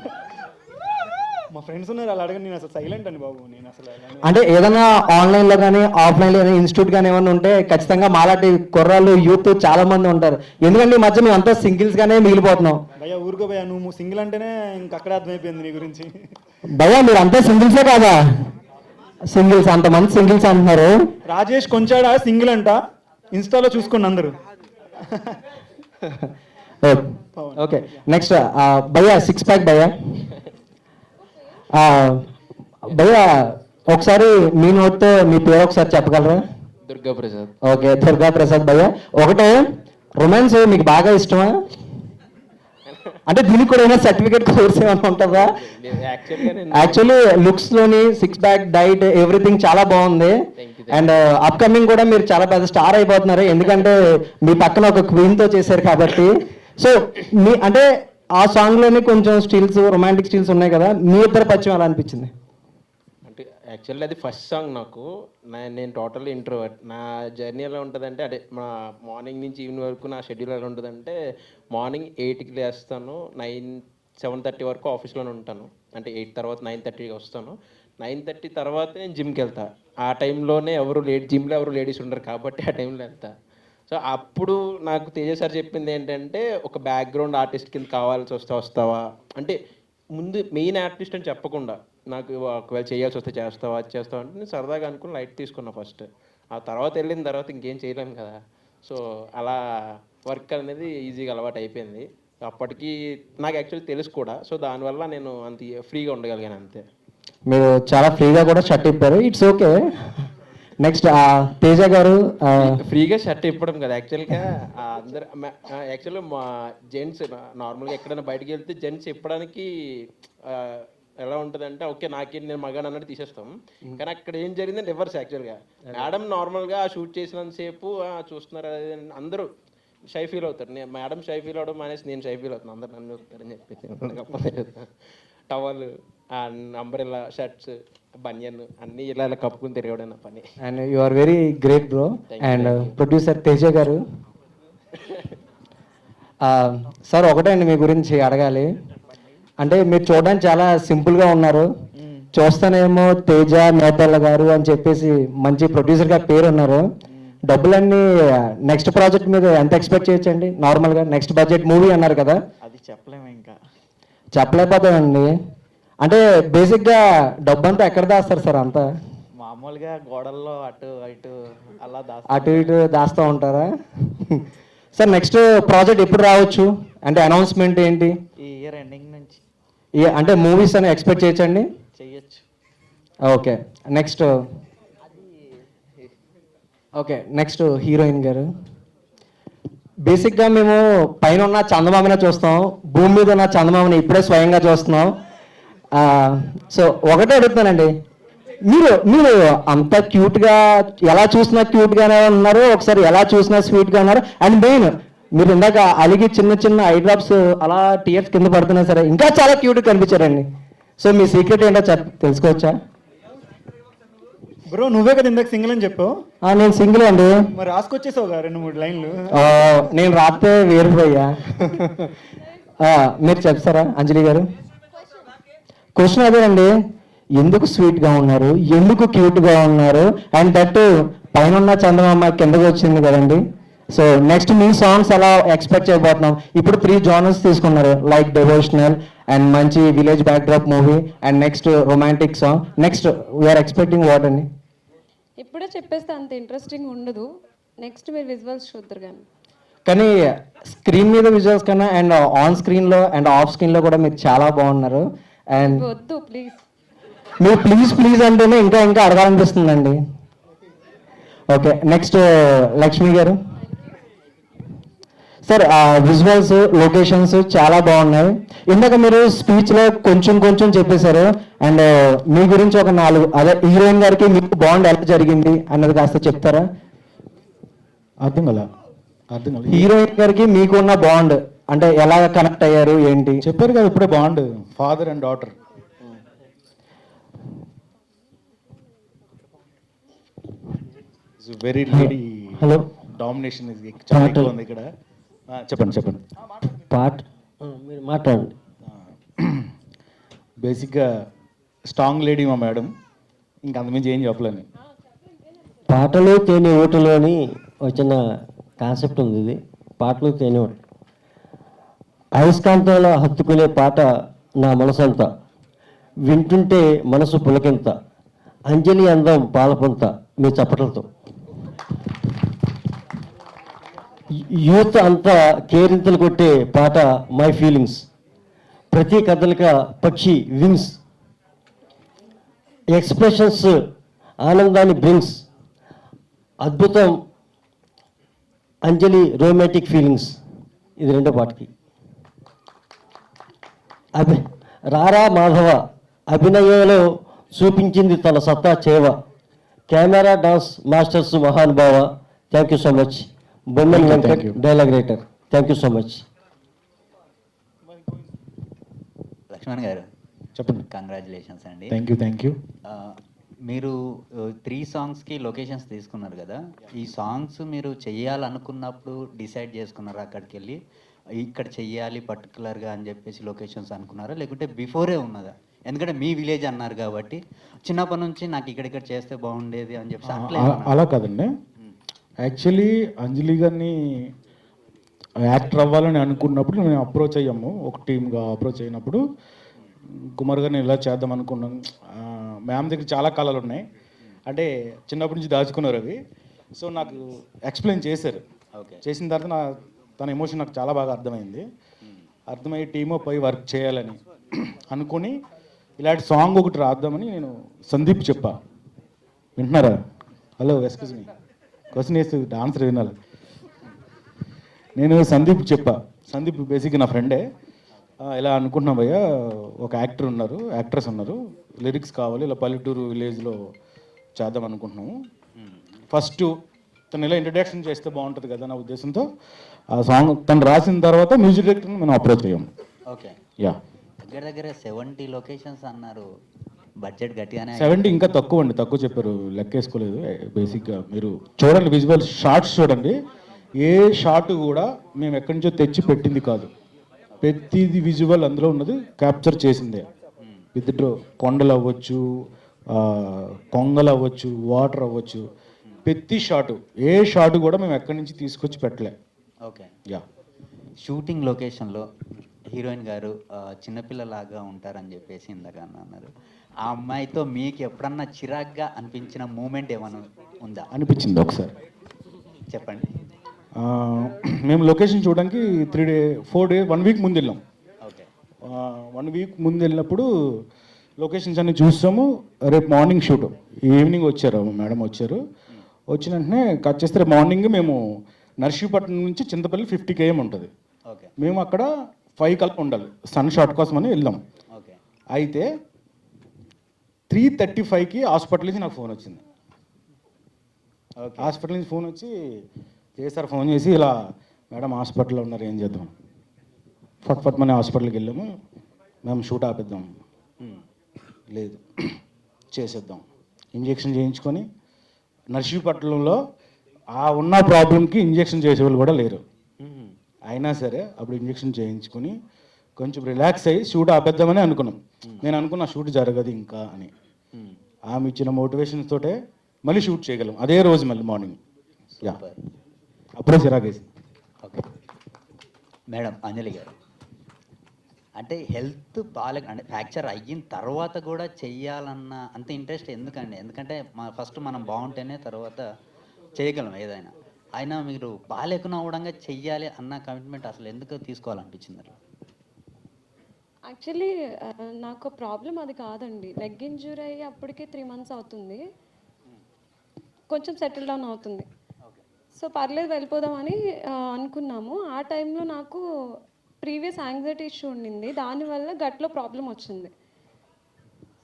మా ఫ్రెండ్స్ ఉన్నారు, అలా అడగండి. నేను అసలు సైలెంట్ అని బాబు, నేను అసలు అంటే ఏదైనా ఆన్లైన్లో కానీ ఆఫ్లైన్లో కానీ ఇన్స్టిట్యూట్ కానీ ఏమైనా ఉంటే ఖచ్చితంగా మాలాంటి కుర్రాళ్ళు యూత్ చాలా మంది ఉంటారు. ఎందుకంటే ఈ మధ్య మేము అంతా సింగిల్స్గానే మిగిలిపోతున్నాం. భయ్యా ఊరుకో భయ్యా, నువ్వు సింగిల్ అంటేనే ఇంక అక్కడే అర్థమైపోయింది నీ గురించి. భయ్యా మీరు అంతా సింగిల్సే కాదా? సింగిల్స్, అంతమంది సింగిల్స్ అంటున్నారు. రాజేష్ కొంచాడా సింగిల్ అంట, ఇన్స్టాలో చూసుకోండి అందరూ. ఓకే, నెక్స్ట్ భయ్యా 6 ప్యాక్ భయ్యా. భయ్యా ఒకసారి మీ నోట్తో మీ పేరు ఒకసారి చెప్పగలరా? దుర్గా ప్రసాద్. ఓకే, దుర్గా ప్రసాద్ భయ్యా. ఒకటే, రొమాన్స్ మీకు బాగా ఇష్టమా? అంటే దీనికి కూడా ఏమైనా సర్టిఫికేట్ కోర్స్ ఏమైనా ఉంటుందా? యాక్చువల్లీ లుక్స్ లోని 6 ప్యాక్, డైట్, ఎవ్రీథింగ్ చాలా బాగుంది. అండ్ అప్కమింగ్ కూడా మీరు చాలా పెద్ద స్టార్ అయిపోతున్నారు, ఎందుకంటే మీ పక్కన ఒక క్వీన్ తో చేశారు కాబట్టి. సో మీ అంటే ఆ సాంగ్ లోని కొంచెం స్టిల్స్, రొమాంటిక్ స్టిల్స్ ఉన్నాయి కదా, మీ ఇద్దరు పరిచయం ఎలా అనిపించింది? అంటే యాక్చువల్లీ అది ఫస్ట్ సాంగ్ నాకు. నేను టోటల్ ఇంట్రోవర్ట్. నా జర్నీ ఎలా ఉంటుందంటే, అంటే మా మార్నింగ్ నుంచి ఈవినింగ్ వరకు నా షెడ్యూల్ ఎలా ఉంటుందంటే, మార్నింగ్ 8కి లేస్తాను, 7:30 వరకు ఆఫీస్లోనే ఉంటాను. అంటే 8 తర్వాత 9:30కి వస్తాను. 9:30 తర్వాత నేను జిమ్కి వెళ్తా. ఆ టైంలోనే జిమ్లో ఎవరు లేడీస్ ఉండరు కాబట్టి ఆ టైంలో వెళ్తా. సో అప్పుడు నాకు తేజ సార్ చెప్పింది ఏంటంటే, ఒక బ్యాక్గ్రౌండ్ ఆర్టిస్ట్ కింద కావాల్సి వస్తావా అంటే, ముందు మెయిన్ ఆర్టిస్ట్ అని చెప్పకుండా, నాకు ఒకవేళ చేయాల్సి వస్తే చేస్తావా అంటే నేను సరదాగా అనుకుని లైట్ తీసుకున్నా ఫస్ట్. ఆ తర్వాత వెళ్ళిన తర్వాత ఇంకేం చేయలేము కదా. సో అలా వర్క్ అనేది ఈజీగా అలవాటు అయిపోయింది. అప్పటికి నాకు యాక్చువల్లీ తెలుసు కూడా. సో దానివల్ల నేను అంత ఫ్రీగా ఉండగలిగాను అంతే. మీరు చాలా ఫ్రీగా కూడా షర్ట్ ఇప్పారు, ఇట్స్ ఓకే. నెక్స్ట్ తేజ గారు. ఫ్రీగా షర్ట్ ఇప్పడం కదా యాక్చువల్గా, అందరు యాక్చువల్గా మా జెంట్స్ నార్మల్గా ఎక్కడైనా బయటకు వెళ్తే జెంట్స్ ఇప్పడానికి ఎలా ఉంటుందంటే, ఓకే నాకేం నేను మగాడు అన్నట్టు తీసేస్తాం. కానీ అక్కడ ఏం జరిగిందంటే రివర్స్. యాక్చువల్గా మేడం నార్మల్గా షూట్ చేసినంతసేపు చూస్తున్నారు, అందరూ షై ఫీల్ అవుతారు. మేడం షై ఫీల్ అవడం అనేసి నేను షై ఫీల్ అవుతాను, అందరు నన్ను అవుతారని చెప్పేసి టవల్, అంబ్రెల్లా, షర్ట్స్, బనియన్ అన్నీ ఇలా కప్పుకుని తిరగడం నా పని. And you are very great bro. And producer Teja గారు, సార్ ఒకటే అండి మీ గురించి అడగాలి. అంటే మీరు చూడడానికి చాలా సింపుల్గా ఉన్నారు, చూస్తానేమో తేజ నేతల్ల గారు అని చెప్పేసి మంచి ప్రొడ్యూసర్గా పేరు ఉన్నారు. డబ్బులన్నీ నెక్స్ట్ ప్రాజెక్ట్ మీద ఎంత ఎక్స్పెక్ట్ చేయొచ్చండి? నార్మల్గా నెక్స్ట్ బడ్జెట్ మూవీ అన్నారు కదా, అది చెప్పలేము, ఇంకా చెప్పలేకపోతామండి. అంటే బేసిక్గా డబ్బు అంతా ఎక్కడ దాస్తారు సార్? అంతా మామూలుగా గోడల్లో అటు ఇటు అలా అటు ఇటు దాస్తూ ఉంటారా? సార్ నెక్స్ట్ ప్రాజెక్ట్ ఎప్పుడు రావచ్చు? అంటే అనౌన్స్మెంట్ ఏంటి? ఈ ఇయర్ ఎండింగ్ నుంచి. అంటే మూవీస్ అని ఎక్స్పెక్ట్ చేయొచ్చండి? చెయ్యొచ్చు. ఓకే, నెక్స్ట్ హీరోయిన్ గారు. బేసిక్గా మేము పైన ఉన్న చందమామనే చూస్తాం, భూమి మీద ఉన్న చందమామని ఇప్పుడే స్వయంగా చూస్తున్నాం. సో ఒకటే అడుగుతానండి, మీరు అంత క్యూట్గా, ఎలా చూసినా క్యూట్గానే ఉన్నారు, ఒకసారి ఎలా చూసినా స్వీట్గా ఉన్నారు. అండ్ మెయిన్ మీరు ఇందాక అలిగి చిన్న చిన్న ఐ డ్రాప్స్ అలా టీయర్స్ కింద పడుతున్నా సరే ఇంకా చాలా క్యూట్గా కనిపించారండి. సో మీ సీక్రెట్ ఏంటో తెలుసుకోవచ్చా? బ్రో నువ్వే కదా ఇందాక సింగిల్ అని చెప్పావు. నేను సింగిల్ అండి. మరి రాసుకొచ్చేసావుగా 2-3 లైన్లు. నేను రాస్తే వేరుపోయా. మీరు చెప్తారా అంజలి గారు? క్వశ్చన్ అదేనండి, ఎందుకు స్వీట్గా ఉన్నారు, ఎందుకు క్యూట్గా ఉన్నారు, అండ్ దట్ పైన ఉన్న చందమామ కిందకు వచ్చింది కదండి. సో నెక్స్ట్ మీ సాంగ్స్ ఎలా ఎక్స్పెక్ట్ చేయబోతున్నాం? ఇప్పుడు 3 జానర్స్ తీసుకున్నారు, లైక్ డివోషనల్ అండ్ మంచి village backdrop movie and next romantic song. Next we are expecting what అండి? ఇప్పుడే చెప్పేస్తే అంత ఇంట్రెస్టింగ్ ఉండదు, నెక్స్ట్ మీరు విజువల్స్ చూద్దరు కానీ. కానీ స్క్రీన్ మీద విజువల్స్ కన్నా అండ్ ఆన్ స్క్రీన్లో అండ్ ఆఫ్ స్క్రీన్లో కూడా మీరు చాలా బాగున్నారు. అండ్ వద్దు ప్లీజ్. మీరు ప్లీజ్ అంటేనే ఇంకా ఇంకా అడగాలనిపిస్తుందండి. ఓకే, నెక్స్ట్ లక్ష్మి గారు. సార్, విజువల్స్ లొకేషన్స్ చాలా బాగున్నాయి. ఇందాక మీరు స్పీచ్లో కొంచెం చెప్పేశారు. అండ్ మీ గురించి ఒక 4 అదే హీరోయిన్ గారికి మీకు బాండ్ ఎలా జరిగింది అన్నది కాస్త చెప్తారా? అర్థం కదా. హీరోయిన్ గారికి మీకు ఉన్న బాండ్ అంటే ఎలా కనెక్ట్ అయ్యారు ఏంటి? చెప్పారు కదా ఇప్పుడే, bond father and daughter. Very lady hello, domination చాలా ఎక్కువ ఉంది ఇక్కడ. చెప్పండి. మీరు మాట్లాడండి. బేసిక్గా స్ట్రాంగ్ లేడీ మా మేడం, ఇంకా అంతమించి ఏం చెప్పలేను. పాటలు తేనె ఓటలు అని ఒక చిన్న కాన్సెప్ట్ ఉంది. ఇది పాటలు తేనె ఓటు. అయస్కాంతాల హత్తుకునే పాట నా మనసంతా, వింటుంటే మనసు పులకింత, అంజలి అందం పాలపంత మీ చప్పట్లతో. యూత్ అంతా కేరింతలు కొట్టే పాట మై ఫీలింగ్స్, ప్రతి కదలిక పక్షి వింగ్స్, ఎక్స్ప్రెషన్స్ ఆనందాన్ని బ్రింగ్స్, అద్భుతం అంజలి రొమాంటిక్ ఫీలింగ్స్. ఇది రెండో పాటకి. రారా మాధవ అభినయంలో చూపించింది తన సత్తా చేవ, కెమెరా డాన్స్ మాస్టర్స్ మహానుభావ. Thank you so much. Bomman Venkat dialogue writer. Thank you so much. Lakshman గారు చెప్పండి. కంగ్రాచులేషన్స్ అండి. Thank you. మీరు 3 సాంగ్స్కి లొకేషన్స్ తీసుకున్నారు కదా, ఈ సాంగ్స్ మీరు చెయ్యాలనుకున్నప్పుడు డిసైడ్ చేసుకున్నారా అక్కడికి వెళ్ళి ఇక్కడ చెయ్యాలి పర్టికులర్గా అని చెప్పేసి లొకేషన్స్ అనుకున్నారా, లేకుంటే బిఫోరే ఉన్నదా? ఎందుకంటే మీ విలేజ్ అన్నారు కాబట్టి చిన్నప్పటి నుంచి నాకు ఇక్కడిక్కడ చేస్తే బాగుండేది అని చెప్పేసి అట్లా అలా కాదండి. యాక్చువల్లీ అంజలి గారిని యాక్టర్ అవ్వాలని అనుకున్నప్పుడు మేము అప్రోచ్ అయ్యాము, ఒక టీమ్గా అప్రోచ్ అయినప్పుడు కుమార్ గారిని ఇలా చేద్దాం అనుకున్నాం. మ్యామ్ దగ్గర చాలా కళలు ఉన్నాయి, అంటే చిన్నప్పటి నుంచి దాచుకున్నారు అవి. సో నాకు ఎక్స్ప్లెయిన్ చేశారు. చేసిన తర్వాత తన ఎమోషన్ నాకు చాలా బాగా అర్థమయ్యి టీమ్ పై వర్క్ చేయాలని అనుకుని ఇలాంటి సాంగ్ ఒకటి రాద్దామని నేను సందీప్ చెప్పా. వింటున్నారా? హలో, ఎక్స్క్యూజ్ మీ, క్వశ్చన్ వేసి ఆన్సర్ వినాలి. నేను సందీప్ చెప్పా. సందీప్ బేసిక్గా నా ఫ్రెండే. ఇలా అనుకుంటున్నాం భయ్య, ఒక యాక్ట్రెస్ ఉన్నారు, లిరిక్స్ కావాలి, ఇలా పల్లెటూరు విలేజ్లో చేద్దాం అనుకుంటున్నాము. ఫస్ట్ తను ఇలా ఇంట్రడక్షన్ చేస్తే బాగుంటుంది కదా నా ఉద్దేశంతో ఆ సాంగ్ తను రాసిన తర్వాత మ్యూజిక్ డైరెక్టర్ని మనం అప్రోచ్ అయ్యాము. Okay, yeah. దగ్గర 70 లొకేషన్స్ అన్నారు, బడ్జెట్ గట్టిగానే. 70 ఇంకా తక్కువ చెప్పారు, లెక్కేసుకోలేదు. బేసిక్గా మీరు చూడండి, విజువల్ షార్ట్స్ చూడండి, ఏ షార్ట్ కూడా మేము ఎక్కడి నుంచో తెచ్చి పెట్టింది కాదు. ప్రతిది విజువల్ అందులో ఉన్నది క్యాప్చర్ చేసిందే. విత్ కొండలు అవ్వచ్చు, కొంగలు అవ్వచ్చు, వాటర్ అవ్వచ్చు, ప్రతి షాటు ఏ షాటు కూడా మేము ఎక్కడి నుంచి తీసుకొచ్చి పెట్టలే. Okay, yeah. షూటింగ్ లొకేషన్లో హీరోయిన్ గారు చిన్నపిల్లలాగా ఉంటారని చెప్పేసి ఇందాక అన్నారు. ఆ అమ్మాయితో మీకు ఎప్పుడన్నా చిరాగ్గా అనిపించిన మూమెంట్ ఏమైనా ఉందా? అనిపించింది ఒకసారి. చెప్పండి. మేము లొకేషన్ చూడడానికి 1 వీక్ ముందు వెళ్ళాం. ఓకే, 1 వీక్ ముందు వెళ్ళినప్పుడు లొకేషన్స్ అన్ని చూసాము. రేపు మార్నింగ్ షూట్, ఈవినింగ్ వచ్చారు మేడం. వచ్చిన వెంటనే కట్ చేస్తే రేపు మార్నింగ్ మేము నర్సీపట్నం నుంచి చింతపల్లి 50 km ఉంటుంది. ఓకే, మేము అక్కడ 5 కల్లా ఉండాలి, సన్ షాట్ కోసం అని వెళ్ళాం. ఓకే, అయితే 3:35కి హాస్పిటల్ నుంచి నాకు ఫోన్ వచ్చింది. హాస్పిటల్ నుంచి ఫోన్ వచ్చి చేశారు, ఫోన్ చేసి ఇలా మేడం హాస్పిటల్లో ఉన్నారు, ఏం చేద్దాం? ఫట్ మన హాస్పిటల్కి వెళ్ళాము. మేము షూట్ ఆపేద్దాం, లేదు చేసేద్దాం. ఇంజెక్షన్ చేయించుకొని నర్సీపట్నంలో ఉన్న ప్రాబ్లంకి ఇంజెక్షన్ చేసేవాళ్ళు కూడా లేరు. అయినా సరే అప్పుడు ఇంజెక్షన్ చేయించుకొని కొంచెం రిలాక్స్ అయ్యి షూట్ ఆపేద్దామని అనుకున్నాం. నేను అనుకున్నా షూట్ జరగదు ఇంకా అని. ఆమె ఇచ్చిన మోటివేషన్స్ తోటే మళ్ళీ షూట్ చేయగలం అదే రోజు మళ్ళీ మార్నింగ్. యా, అప్పుడే చిరాకేసి. ఓకే మేడం, అంజలి గారు, అంటే హెల్త్ బాగా అంటే ఫ్రాక్చర్ అయిన తర్వాత కూడా చెయ్యాలన్న అంత ఇంట్రెస్ట్ ఎందుకండి? ఎందుకంటే ఫస్ట్ మనం బాగుంటేనే తర్వాత చేయగలం ఏదైనా. అయినా మీరు బాగాలేకున్నా కూడా చెయ్యాలి అన్న కమిట్మెంట్ అసలు ఎందుకు తీసుకోవాలనిపించింది? యాక్చువల్లీ నాకు ప్రాబ్లం అది కాదండి. లెగ్ ఇంజూరీ అయ్యి అప్పటికే 3 months అవుతుంది. కొంచెం సెటిల్ డౌన్ అవుతుంది. సో పర్లేదు వెళ్ళిపోదామని అనుకున్నాము. ఆ టైంలో నాకు ప్రీవియస్ యాంగ్జైటీ ఇష్యూ ఉండింది. దానివల్ల గట్లో ప్రాబ్లం వచ్చింది.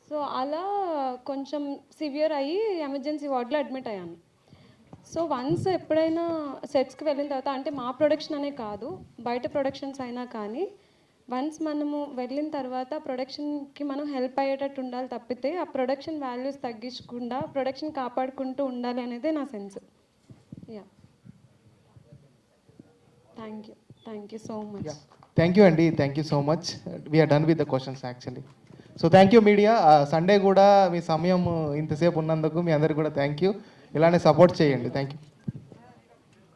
సో అలా కొంచెం సివియర్ అయ్యి ఎమర్జెన్సీ వార్డులో అడ్మిట్ అయ్యాను. సో వన్స్ ఎప్పుడైనా సెట్స్కి వెళ్ళిన తర్వాత, అంటే మా ప్రొడక్షన్ అనే కాదు బయట ప్రొడక్షన్స్ అయినా కానీ, వన్స్ మనము వెళ్ళిన తర్వాత ప్రొడక్షన్కి మనం హెల్ప్ అయ్యేటట్టు ఉండాలి తప్పితే ఆ ప్రొడక్షన్ వాల్యూస్ తగ్గించకుండా ప్రొడక్షన్ కాపాడుకుంటూ ఉండాలి అనేది నా sense. Yeah, thank you so much. Thank you అండి, thank you so much. We're done with the questions actually. So thank you media. Sunday కూడా మీ సమయం ఇంతసేపు ఉన్నందుకు మీ అందరికి కూడా థ్యాంక్ యూ. ఇలానే సపోర్ట్ చేయండి. Thank you.